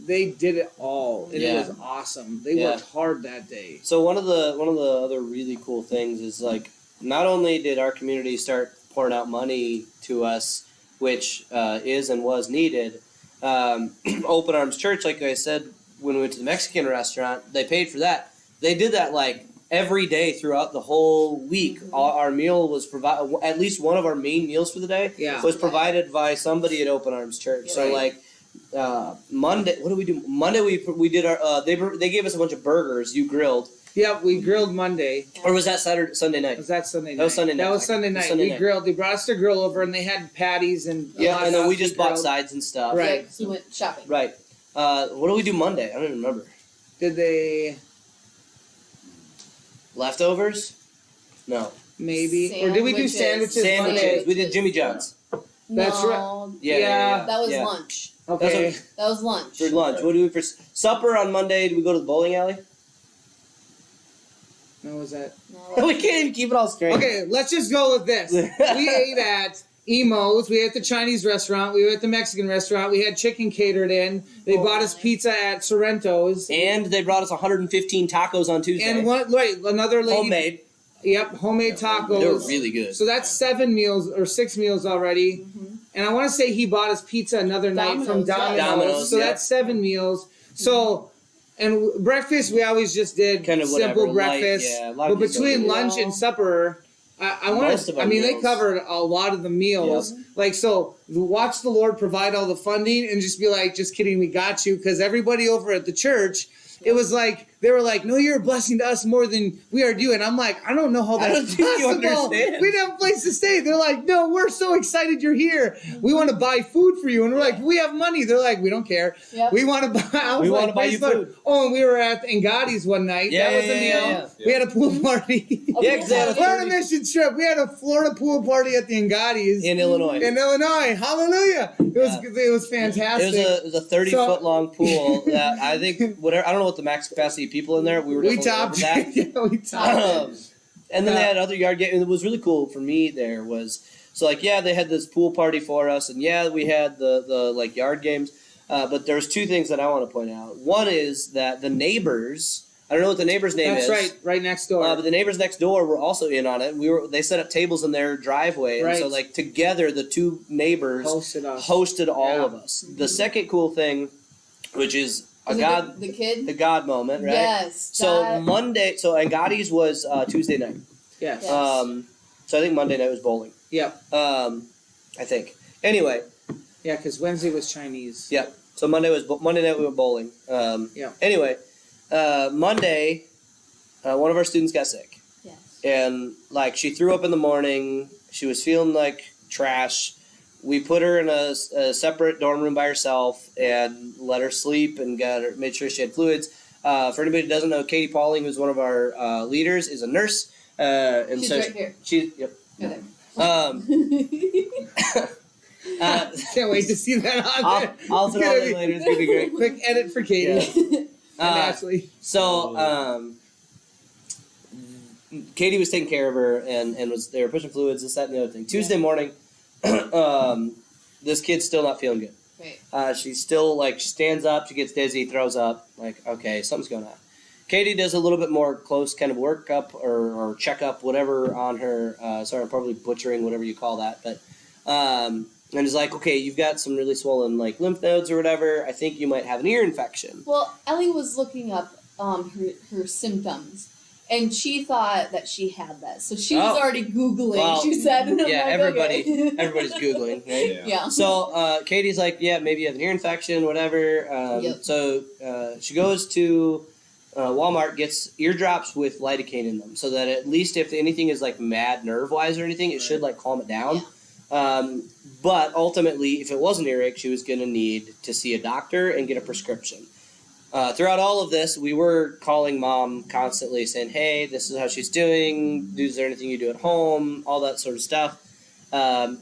they did it all, and Yeah. it was awesome. They Yeah. worked hard that day. So one of the other really cool things is like not only did our community start pouring out money to us, which is and was needed. Open Arms Church, like I said, when we went to the Mexican restaurant, they paid for that. They did that like every day throughout the whole week. Our meal was provided. At least one of our main meals for the day Yeah. was provided by somebody at Open Arms Church. So Right. like. Monday, what did we do? Monday we did our. They gave us a bunch of burgers. You grilled, Yep, we grilled Monday. or was that Sunday night? Was that Sunday night? That was Sunday night. That was Sunday night. Sunday We night. grilled. They brought us to grill over, and they had patties and a lot Yeah, of and then we stuff just bought grilled. sides and stuff. Right. Yeah, 'cause we went shopping. Right. What do we do Monday? I don't even remember. Did they Leftovers? No. maybe, or did we do Sandwiches. sandwiches? Sandwiches. Monday? We did Jimmy John's. That's No, Yeah. that was Yeah. lunch. Okay. That was lunch. For lunch. What do we for supper on Monday? Did we go to the bowling alley? No, was that? No, We can't even keep it all straight. Okay, let's just go with this. We ate at Emo's. We ate at the Chinese restaurant. We were at the Mexican restaurant. We had chicken catered in. They bought us pizza at Sorrento's. And they brought us 115 tacos on Tuesday. And another lady. Homemade. Yep, homemade tacos. They were really good. So that's 7 meals or 6 meals already. Mhm. And I want to say he bought us pizza another night from Domino's, yeah. Domino's. Domino's, So yeah. that's 7 meals. So, and breakfast, we always just did Kind of whatever, simple light, breakfast. yeah, a lot But of people between do. lunch and supper, I want Most to. of our I mean, they meals. covered a lot of the meals. Like, so watch the Lord provide all the funding, and just be like, just kidding, we got you. Because everybody over at the church, it was like they were like, "No, you're a blessing to us more than we are to you." And I'm like, I don't know how I that's don't think you possible. understand. We didn't have a place to stay. They're like, "No, we're so excited you're here. We want to buy food for you." And we're like, "We have money." They're like, "We don't care. Yep. We want to buy." I was We like, wanna buy you "Praise the Lord." food. Oh, and we were at Ngati's one night. Yeah, that was yeah, a yeah, meal. yeah. We had a pool party. Yeah, 'cause they had a We're on a mission trip. We had a Florida pool party at the Ngati's in Illinois. in Illinois. Hallelujah! It was fantastic. It was a 30-foot long pool that I think whatever I don't know what the max capacity of people in there. We were we definitely topped over that. it. Yeah, we topped it. Um, and then they had other yard games. And it was really cool for me there was so like yeah they had this pool party for us and yeah we had the like yard games, but there's 2 things that I want to point out. One is that the neighbors. I don't know what the neighbor's name That's is. right next door. But the neighbors next door were also in on it. They set up tables in their driveway, and so Right. like together the 2 neighbors Hosted us. hosted all Yeah. of us. The second cool thing, which is Was it God, the kid? the God moment, right? Yes. So that- Monday, so Angati's was Tuesday night. Yes. Yes. So I think Monday night was bowling. Yep. I think. Anyway, Yeah, because Wednesday was Chinese. yeah. So Monday night we were bowling. Yeah. Anyway, Monday, one of our students got sick. yes. And like she threw up in the morning. She was feeling like trash. We put her in a separate dorm room by herself and let her sleep and made sure she had fluids. For anybody who doesn't know, Katie Pauling, who's one of our leaders, is a nurse. And She's so right here. Yep. Right there. Um, Can't wait to see that on there. I'll It's throw gonna it be- later. It's gonna be great. Quick edit for Katie and Uh, Ashley. So Katie was taking care of her and they were pushing fluids, this, that, and the other thing. Tuesday morning, this kid's still not feeling good. Right. She's still like she stands up, she gets dizzy, throws up. Like okay, something's going on. Katie does a little bit more close kind of workup or checkup, whatever on her. Sorry, I'm probably butchering whatever you call that, but and is like, okay, you've got some really swollen like lymph nodes or whatever. I think you might have an ear infection. Well, Ellie was looking up her symptoms, and she thought that she had that, so she was Oh. already Googling. Well, She said, and I'm yeah, like, okay. everybody's Googling, right? Yeah. So Katie's like, yeah, maybe you have an ear infection, whatever. Yep. So she goes to Walmart, gets eardrops with lidocaine in them, so that at least if anything is like mad nerve wise or anything, it should like calm it down. But ultimately, if it was an earache, she was going to need to see a doctor and get a prescription. Throughout all of this, we were calling Mom constantly saying, hey, this is how she's doing. Is there anything you do at home? All that sort of stuff.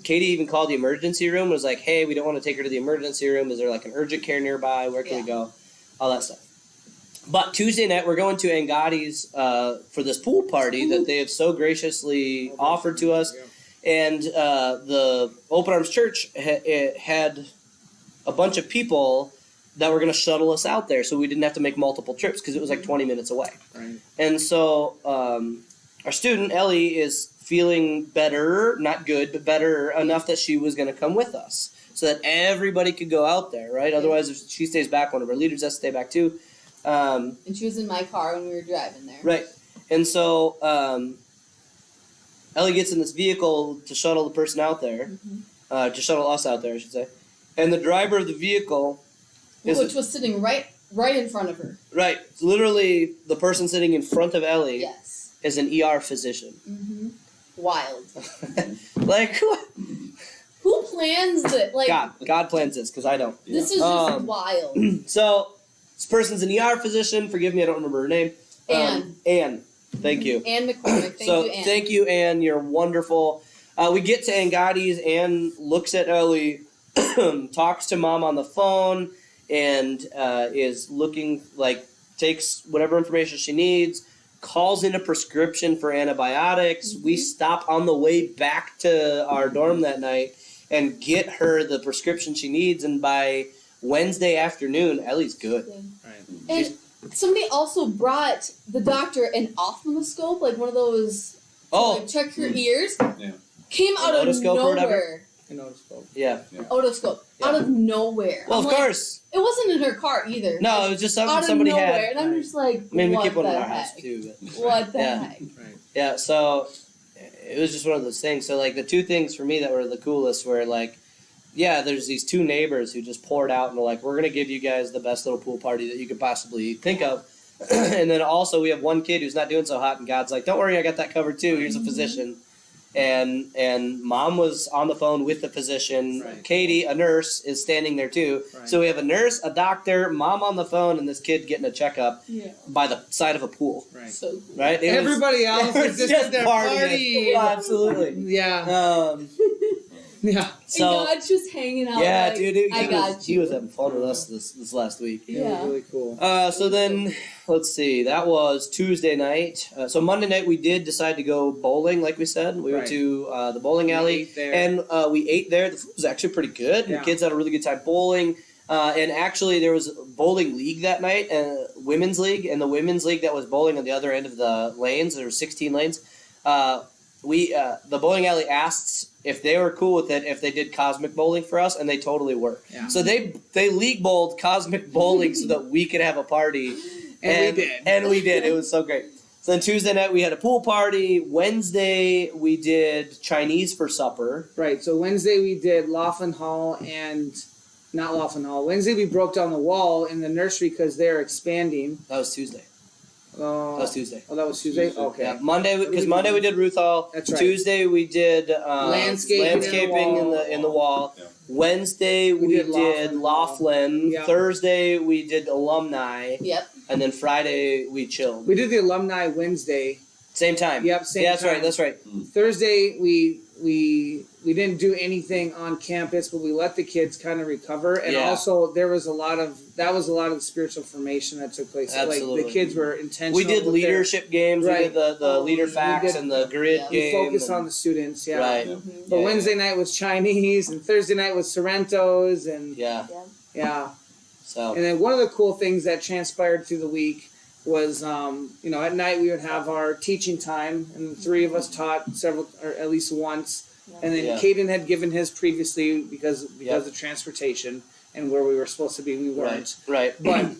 Katie even called the emergency room, was like, hey, we don't want to take her to the emergency room. Is there like an urgent care nearby? Where can we go? All that stuff. But Tuesday night, we're going to Angati's for this pool party that they have so graciously offered to us. And the Open Arms Church had a bunch of people that were going to shuttle us out there, so we didn't have to make multiple trips because it was like 20 minutes away. Right. And so our student, Ellie, is feeling better, not good, but better enough that she was going to come with us so that everybody could go out there, right? Otherwise, if she stays back, one of our leaders has to stay back too. And she was in my car when we were driving there. Right. And so Ellie gets in this vehicle to shuttle the person out there, to shuttle us out there, I should say. And the driver of the vehicle Which was sitting right in front of her. right, literally the person sitting in front of Ellie Yes. is an ER physician. Mm-hmm. Wild. Like, Who plans it? Like, God plans this because I don't. this is just wild. So this person's an ER physician. Forgive me, I don't remember her name. Anne. Thank you. Anne McCormick. Thank you, Anne. You're wonderful. We get to Angati's. Anne looks at Ellie, talks to Mom on the phone, and is looking takes whatever information she needs, calls in a prescription for antibiotics. We stop on the way back to our dorm that night and get her the prescription she needs, and by Wednesday afternoon, Ellie's good. And somebody also brought the doctor an ophthalmoscope, like one of those to check her ears. Yeah. Came out of otoscope or whatever? nowhere. An otoscope. Yeah. Otoscope. Out of nowhere. Well, I'm of like, course. It wasn't in her car either. No, it was just something out of somebody nowhere. had. And I'm just like, I mean, we what keep one the in our heck? house too. But What the Yeah. heck? Right. yeah, so it was just one of those things. So like the two things for me that were the coolest were like, yeah, there's these two neighbors who just poured out and were like, we're gonna give you guys the best little pool party that you could possibly think of. And then also we have one kid who's not doing so hot, and God's like, don't worry, I got that covered too. Here's a physician. And Mom was on the phone with the physician. Right. Katie, a nurse, is standing there too. Right. So we have a nurse, a doctor, Mom on the phone, and this kid getting a checkup Yeah. by the side of a pool. Right. So cool. Right? It was- Everybody else it is just at their party. Oh, absolutely. Yeah. Yeah. So and God's just hanging out. yeah, like, dude, I got he you. was having fun with us this last week. It was really cool. So then, let's see. That was Tuesday night. So Monday night we did decide to go bowling, like we said. We went Right. to the bowling alley, We ate there. and we ate there. The food was actually pretty good. Yeah. The kids had a really good time bowling. And actually, there was a bowling league that night, women's league, and the women's league that was bowling on the other end of the lanes. There were 16 lanes. The bowling alley asked if they were cool with it if they did cosmic bowling for us, and they totally were. Yeah. So they league bowled cosmic bowling so that we could have a party, And we did. and we did. It was so great. So then Tuesday night we had a pool party. Wednesday we did Chinese for supper. Right. So Wednesday we did Laughlin Hall and not Laughlin Hall. Wednesday we broke down the wall in the nursery because they're expanding. That was Tuesday. That Oh, was Tuesday. that was Tuesday. Tuesday. Okay. Yeah, Monday we did Ruth Hall. That's right. Tuesday we did Landscaping in the wall. Yeah. Wednesday we did did Laughlin. Laughlin. Yeah. Thursday we did alumni, Yep. and then Friday we chilled. We did the alumni Wednesday. Same time. Yep, same Yeah, that's time. right. That's right. Thursday we didn't do anything on campus, but we let the kids kind of recover, and Yeah. also there was a lot of the spiritual formation that took place. Absolutely. Like the kids were intentional. We did with leadership games. Right. We did the Oh, leader we facts did- and the grid Yeah. We game. focused and- on the students, yeah. Right. Yeah. Mhm. But Yeah, Wednesday night was Chinese, and Thursday night was Sorrento's, and Yeah. yeah. So And then one of the cool things that transpired through the week was, at night we would have our teaching time, and the three of us taught several, or at least once. And then Yeah. Caden had given his previously because Yep. of transportation and where we were supposed to be, we weren't. Right. But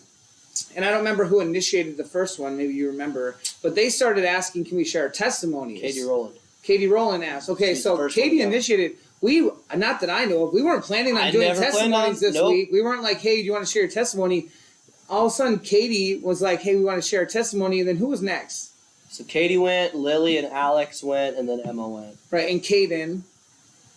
and I don't remember who initiated the first one. Maybe you remember. But they started asking, "Can we share our testimonies?" Katie Rowland. Katie Rowland asked. Okay, She's the so first one, Katie yeah. initiated. We not that I know of. We weren't planning on I doing never planned testimonies on- this nope. week. We weren't like, "Hey, do you want to share your testimony?" All of a sudden, Katie was like, "Hey, we want to share a testimony." And then who was next? So Katie went, Lily and Alex went, and then Emma went. Right, and Caden.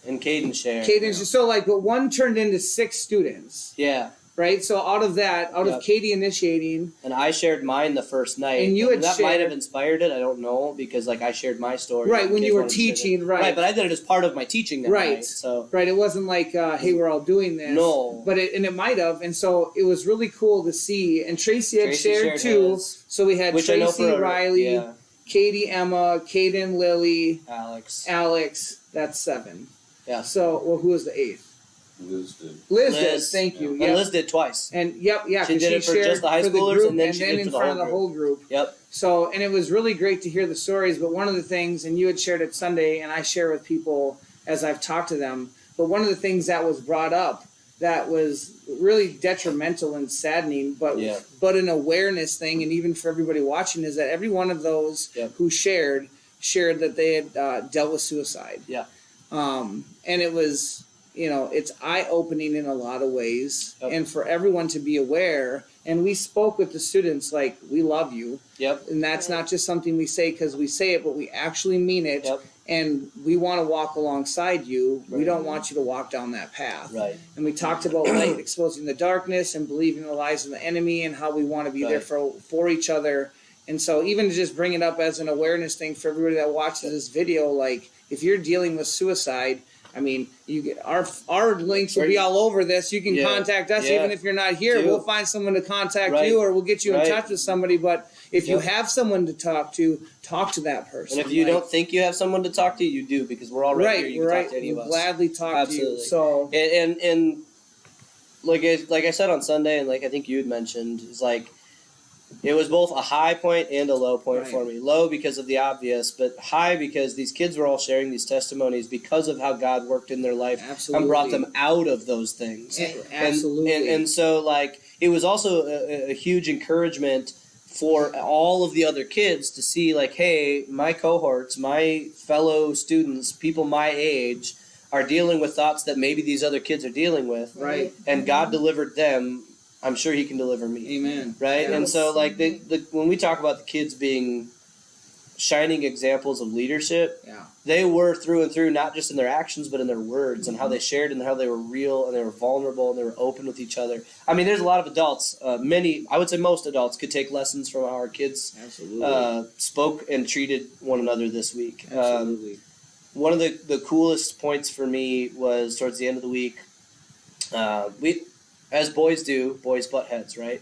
And Caden shared. Caden's just so like, but one turned into 6 students. Yeah. Right, so out of Yep. Katie initiating, And I shared mine the first night. And you had that might shared- have inspired it. I don't know because like I shared my story. right, and when kids you were wanted to share theirs. teaching, right. But I did it as part of my teaching that Right. night. So Right, it wasn't like, hey, we're all doing this. No. But it might have, and so it was really cool to see. And Tracy had Tracy shared too. his, So we had which I know Tracy, for Riley, yeah, Katie, Emma, Caden, Lily, Alex. That's 7. Yeah. So, well, who was the 8th? Liz did. Liz did. Liz. Thank you. And Yep. Liz did twice. And yep, yeah, She 'cause did it for shared just the high for schoolers, group, and then she did in for the front whole of the whole group. Yep. So, and it was really great to hear the stories. But one of the things, and you had shared it Sunday, and I share with people as I've talked to them. But one of the things that was brought up that was really detrimental and saddening, but Yeah. but an awareness thing, and even for everybody watching, is that every one of those Yep. who shared that they had dealt with suicide. Yeah. And it was, it's eye opening in a lot of ways, Yep. and for everyone to be aware. And we spoke with the students like, we love you. Yep. And that's not just something we say because we say it, but we actually mean it. Yep. And we want to walk alongside you. We Right. don't want you to walk down that path. Right. And we talked about light exposing the darkness and believing the lies of the enemy and how we want to be there Right. for each other. And so even to just bring it up as an awareness thing for everybody that watches this video, like if you're dealing with suicide, I mean, you get our links will be all over this. You can Yeah. contact us Yeah. even if you're not here. Do. We'll find someone to contact Right. you, or we'll get you in Right. touch with somebody. But if you Yep. have someone to talk to that person. And if you Like, don't think you have someone to talk to, you do because we're all right here. You can right, talk to any of we'll us. gladly talk Absolutely. to you. So And like I said on Sunday, and like I think you had mentioned, is like it was both a high point and a low point Right. for me. Low because of the obvious, but high because these kids were all sharing these testimonies because of how God worked in their life absolutely and brought them out of those things. Absolutely. And so like it was also a huge encouragement for all of the other kids to see like, hey, my cohorts, my fellow students, people my age are dealing with thoughts that maybe these other kids are dealing with, Right. and God delivered them. I'm sure He can deliver me, Amen. right? Yeah. And so like the when we talk about the kids being shining examples of leadership, Yeah. they were through and through, not just in their actions, but in their words and how they shared and how they were real and they were vulnerable and they were open with each other. I mean, there's a lot of adults, many, I would say most adults could take lessons from how our kids Absolutely. spoke and treated one another this week. Absolutely. One of the coolest points for me was towards the end of the week, we, as boys do, boys butt heads, right?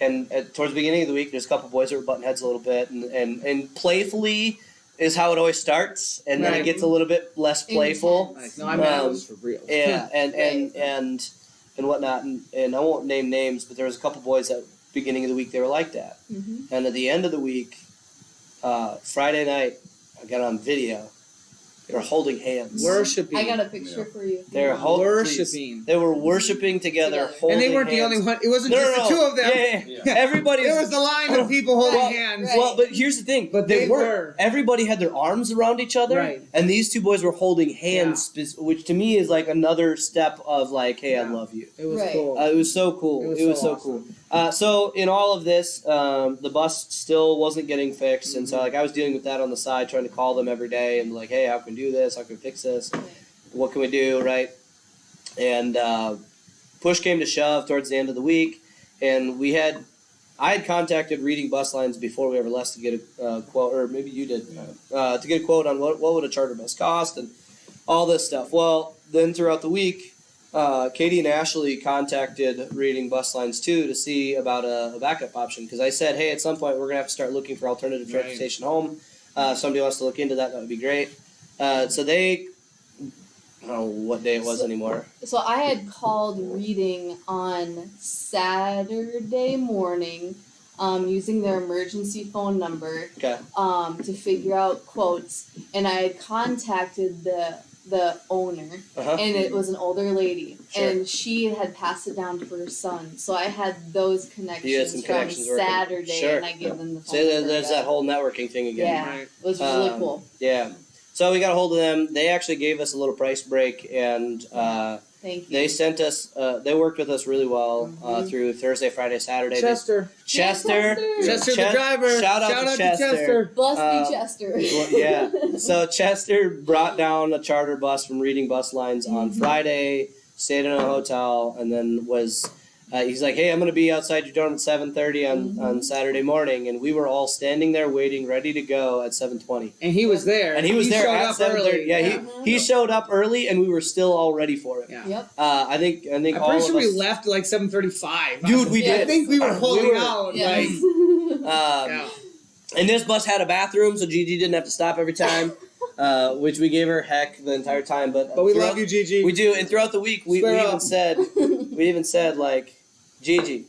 And towards the beginning of the week, there's a couple boys that were butting heads a little bit, and playfully is how it always starts, and then it Right. gets a little bit less playful. Intense. Like, no, I mean, that Um, was for real. Yeah, and Right. and whatnot, and I won't name names, but there was a couple boys at the beginning of the week they were like that, Mm-hmm. and at the end of the week, Friday night, I got on video. They were holding hands. Worshiping. I got a picture for you. They were Worshiping. They were worshiping together, Together. holding And they weren't the hands. only one. It wasn't No, just no, the no. two of them. Yeah. Yeah. Everybody. It was the line of people holding Right, hands. right. Well, but here's the thing. But they they were. Everybody had their arms around each other, Right. and these two boys were holding hands, which to me is like another step of like, hey, I Yeah. love you. It was Right. cool. It was so cool. It was so cool. So in all of this, the bus still wasn't getting fixed, and so like I was dealing with that on the side, trying to call them every day and like, hey, how can we do this? How can we fix this? What can we do, right? And push came to shove towards the end of the week, and I had contacted Reading Bus Lines before we ever left to get a quote, or maybe you did, to get a quote on what would a charter bus cost and all this stuff. Well, then throughout the week, Katie and Ashley contacted Reading Bus Lines too to see about a backup option, because I said, hey, at some point we're gonna have to start looking for alternative Right. transportation home. If somebody wants to look into that, that would be great. So they, I don't know what day it was anymore. So I had called Reading on Saturday morning, using their emergency phone number, Okay. to figure out quotes, and I had contacted the the owner, Uh-huh. and it was an older lady, Sure. and she had passed it down to her son. So I had those connections some from connections working. Saturday, Sure. and I give them the phone So number there's that whole networking thing again. Yeah, Right. it was really Um, cool. Yeah. So we got a hold of them. They actually gave us a little price break, and Thank you. they sent us. They worked with us really well Mhm. through Thursday, Friday, Saturday. Chester. Chester. Chester the Ches- driver. Shout out to Chester. Bless Um, me, Chester. Well, yeah. So Chester brought down a charter bus from Reading Bus Lines on Mhm. Friday, stayed in a hotel, and then was. He's like, hey, I'm going to be outside your dorm at 7:30 on Saturday morning, and we were all standing there waiting, ready to go at 7:20. And he was there. And he was there showed at up 7:30. early. Yeah, Yeah. he showed up early, and we were still all ready for it. Yeah. Yep. I think I'm all pretty sure of we us. left at like 7:35. Dude, we Yeah. did. I think we were pulling We were- out. Yes. Like, Um, And this bus had a bathroom, so Gigi didn't have to stop every time, which we gave her heck the entire time. But but we throughout- love you, Gigi. We do, and throughout the week, we Square even up. said, like, Gigi,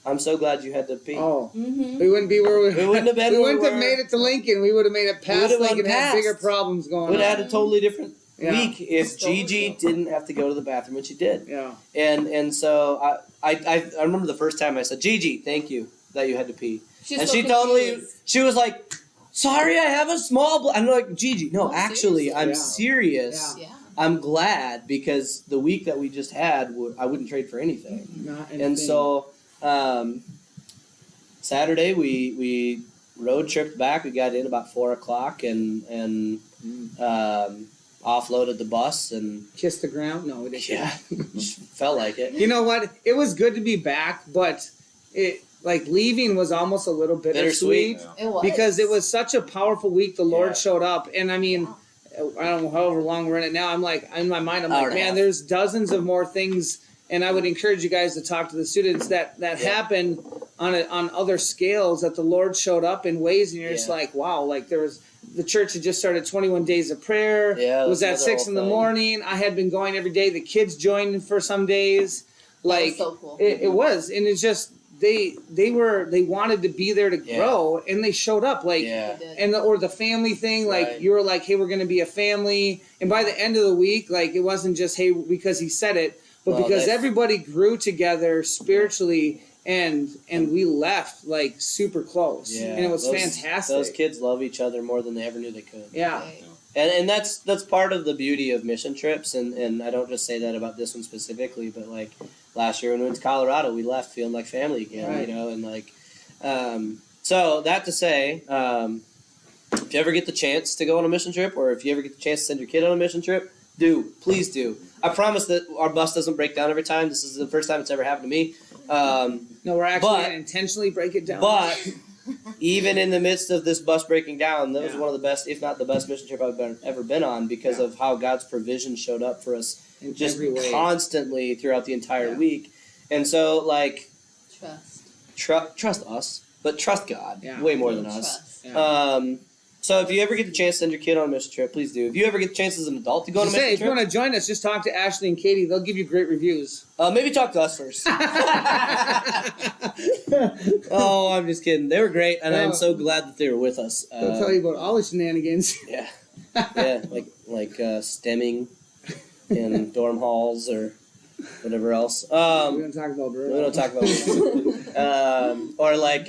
I'm so glad you had to pee. Oh, Mm-hmm. we wouldn't be where we. We wouldn't have been We where wouldn't we have were. made it to Lincoln. We would have made it would past have Lincoln gone and had past. bigger problems going Would on. have had a totally different Yeah. week if Still Gigi would, though. didn't have to go to the bathroom, and she did. Yeah. And so I remember the first time I said, Gigi, thank you that you had to pee. She's And so she totally, confused. she was like, sorry, I have a small. I'm like, Gigi, no, Oh, actually, seriously? I'm Yeah. serious. Yeah. I'm glad because the week that we just had, I wouldn't trade for anything. Not And anything. so Saturday we road tripped back. We got in about 4:00 and offloaded the bus and Kissed the ground. No, we didn't. yeah, felt like it. You know what? It was good to be back, but it like leaving was almost a little bittersweet. Bittersweet. It was. Because it was such a powerful week. The Lord Yeah. showed up, and I mean, I don't know however long we're in it now. I'm like, in my mind, I'm Hour like, and a man, half. there's dozens of more things, and I would encourage you guys to talk to the students that Yeah. happened on other scales that the Lord showed up in ways, and you're just Yeah. like, wow, like there was. The church had just started 21 days of prayer. Yeah, it was at that's 6 another in the whole thing. morning. I had been going every day. The kids joined for some days. Like so cool. it was, and it's just they wanted to be there to Yeah. grow, and they showed up like Yeah. They did. and or the family thing, like Right. you were like, hey, we're gonna be a family, and by the end of the week, like it wasn't just hey because he said it, but Well, because they- everybody grew together spiritually, and we left like super close, Yeah, and it was those- fantastic. Those kids love each other more than they ever knew they could. Yeah, Right. And that's part of the beauty of mission trips, and I don't just say that about this one specifically, but like last year when we went to Colorado, we left feeling like family again, Right. you know, and like so that to say, if you ever get the chance to go on a mission trip, or if you ever get the chance to send your kid on a mission trip, please do. I promise that our bus doesn't break down every time. This is the first time it's ever happened to me. no, we're actually But- gonna intentionally break it down. But even in the midst of this bus breaking down, that was Yeah. one of the best, if not the best, mission trip I've ever been on because Yeah. of how God's provision showed up for us in just every way. constantly throughout the entire Yeah. week. And so, like, Trust. trust us, but trust God Yeah. way more than us. Trust. Yeah. So if you ever get the chance to send your kid on a mission trip, please do. If you ever get the chance as an adult to go on a Just say, mission if you trip, want to join us, just talk to Ashley and Katie. They'll give you great reviews. maybe talk to us first. Oh, I'm just kidding. They were great, and I'm so glad that they were with us. They'll tell you about all the shenanigans. Yeah, yeah, like stemming in dorm halls or whatever else. We don't talk about We don't talk about or like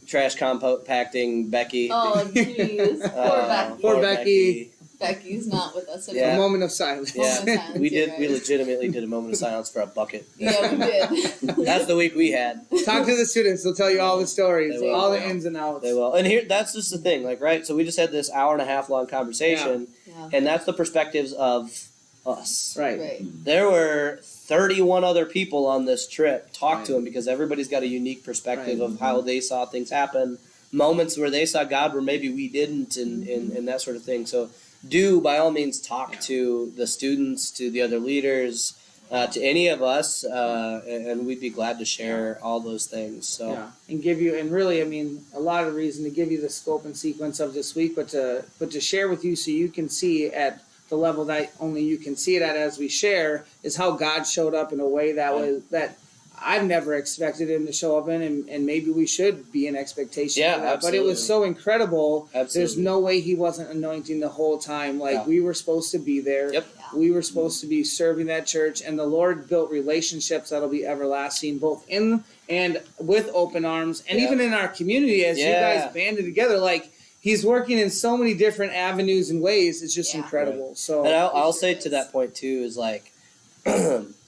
trash compacting Becky. Oh, jeez. Poor Becky. Poor Becky. Becky's not with us A anymore. Yeah. moment of silence. Yeah, Moment of silence, we you're did. We right. legitimately did a moment of silence for a bucket. Yeah, we did. That's the week we had. Talk to the students. They'll tell you all the stories, They will. all the ins and outs. They will. And here, that's just the thing, like, right? So we just had this hour and a half long conversation, Yeah. and that's the perspectives of us. Right. Right. There were 31 other people on this trip. Talk to Right. them because everybody's got a unique perspective Right. of how they saw things happen, moments where they saw God where maybe we didn't, and that sort of thing. So do by all means talk to the students, to the other leaders, to any of us, and we'd be glad to share all those things. So Yeah, and give you, and really, I mean, a lot of reason to give you the scope and sequence of this week, but to share with you so you can see at the level that only you can see it at as we share is how God showed up in a way that was that I've never expected him to show up in, and maybe we should be in expectation Yeah, for that. But it was so incredible. There's Absolutely. no way he wasn't anointing the whole time. Like, Yeah. we were supposed to be there. Yep. We were supposed to be serving that church, and the Lord built relationships that'll be everlasting, both in and with Open Arms, and Yeah. even in our community as you Yeah. guys banded together. Like, he's working in so many different avenues and ways. It's just Yeah. incredible. So And I'll It say sure to is. that point too is like,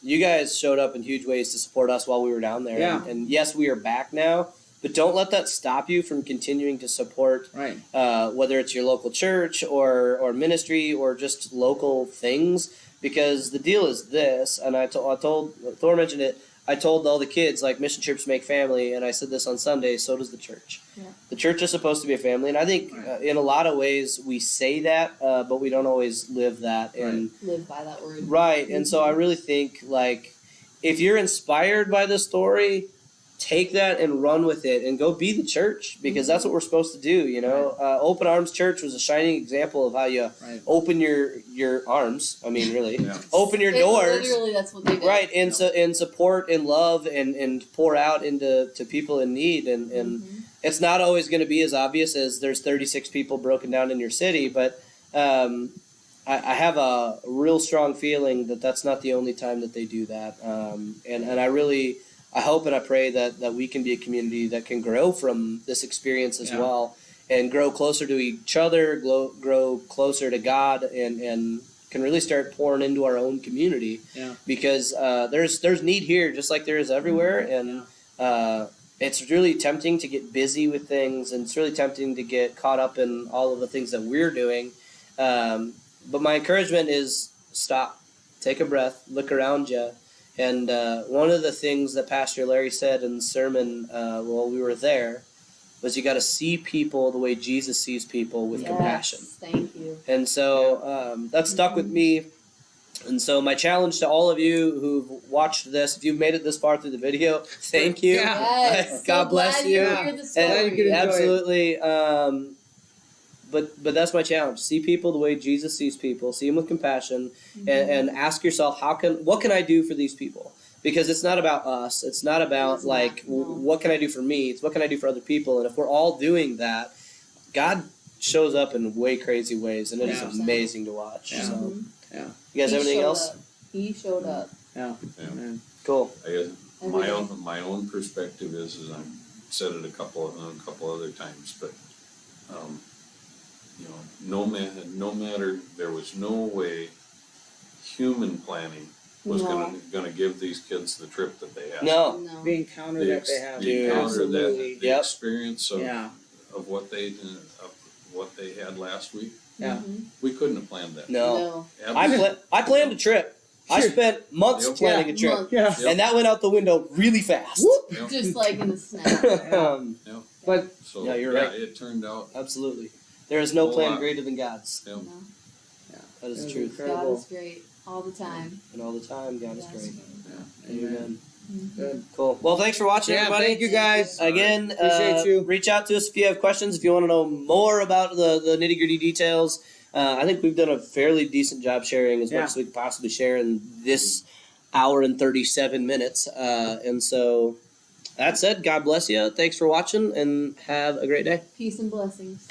you guys showed up in huge ways to support us while we were down there. Yeah. And yes, we are back now, but don't let that stop you from continuing to support, right. whether it's your local church or ministry or just local things. Because the deal is this, and I told Thor mentioned it. I told all the kids, like, mission trips make family, and I said this on Sunday, so does the church. Yeah. The church is supposed to be a family, and I think in a lot of ways we say that, but we don't always live that. And Live by that word. right, and so I really think, like, if you're inspired by the story, take that and run with it and go be the church, because that's what we're supposed to do, you know. Open Arms Church was a shining example of how you Right. open your arms, I mean, really. Yeah. Open your doors. Literally, that's what they did. Right, and and support and love and pour out into people in need, and Mhm. it's not always going to be as obvious as there's 36 people broken down in your city, but I have a real strong feeling that that's not the only time that they do that, and I hope and I pray that we can be a community that can grow from this experience as Yeah. well, and grow closer to each other, grow closer to God, and can really start pouring into our own community. Yeah. Because there's need here just like there is everywhere, and it's really tempting to get busy with things, and it's really tempting to get caught up in all of the things that we're doing. But my encouragement is stop, take a breath, look around you. And one of the things that Pastor Larry said in the sermon while we were there was you got to see people the way Jesus sees people, with Yes, compassion. Thank you. And so that stuck with me. And so my challenge to all of you who've watched this, if you've made it this far through the video, thank you. Yeah. Yes. God so bless glad you. Hear the And story. Glad you could enjoy it. absolutely. But that's my challenge. See people the way Jesus sees people. See them with compassion, and ask yourself, what can I do for these people? Because it's not about us. It's not about It's not, like no. what can I do for me. It's what can I do for other people. And if we're all doing that, God shows up in way crazy ways, and it is Yeah. amazing to watch. Yeah. So, Mhm. Yeah. you guys He have anything showed else? up. He showed up. Yeah. Yeah. Man. Cool. I guess Every my own perspective is I've said it a couple other times, but you know, no matter, there was no way human planning was No. gonna give these kids the trip that they had. No. No. The encounter that they have. The encounter, Absolutely. the Yep. experience of Yeah. what they had last week, Yeah. Mhm. we couldn't have planned that. No. Absolutely. I planned a trip. I Sure. spent months Yep. planning a trip, Months. Yeah. Yep. and that went out the window really fast. Whoop. Yep. Just like in a snap. Um, But So Yeah, you're yeah, right. it turned out. Absolutely. There is no Whole plan lot. greater than God's. Yep. No. That is It the was truth. incredible. God is great all the time. And all the time, God is Yes. great. Amen. Amen. Good. Cool. Well, thanks for watching, Yeah. everybody. Thank you guys. Again, Appreciate you. reach out to us if you have questions, if you want to know more about the nitty gritty details. I think we've done a fairly decent job sharing as Yeah. much as we can possibly share in this hour and 37 minutes. And so, that said, God bless you. Thanks for watching, and have a great day. Peace and blessings.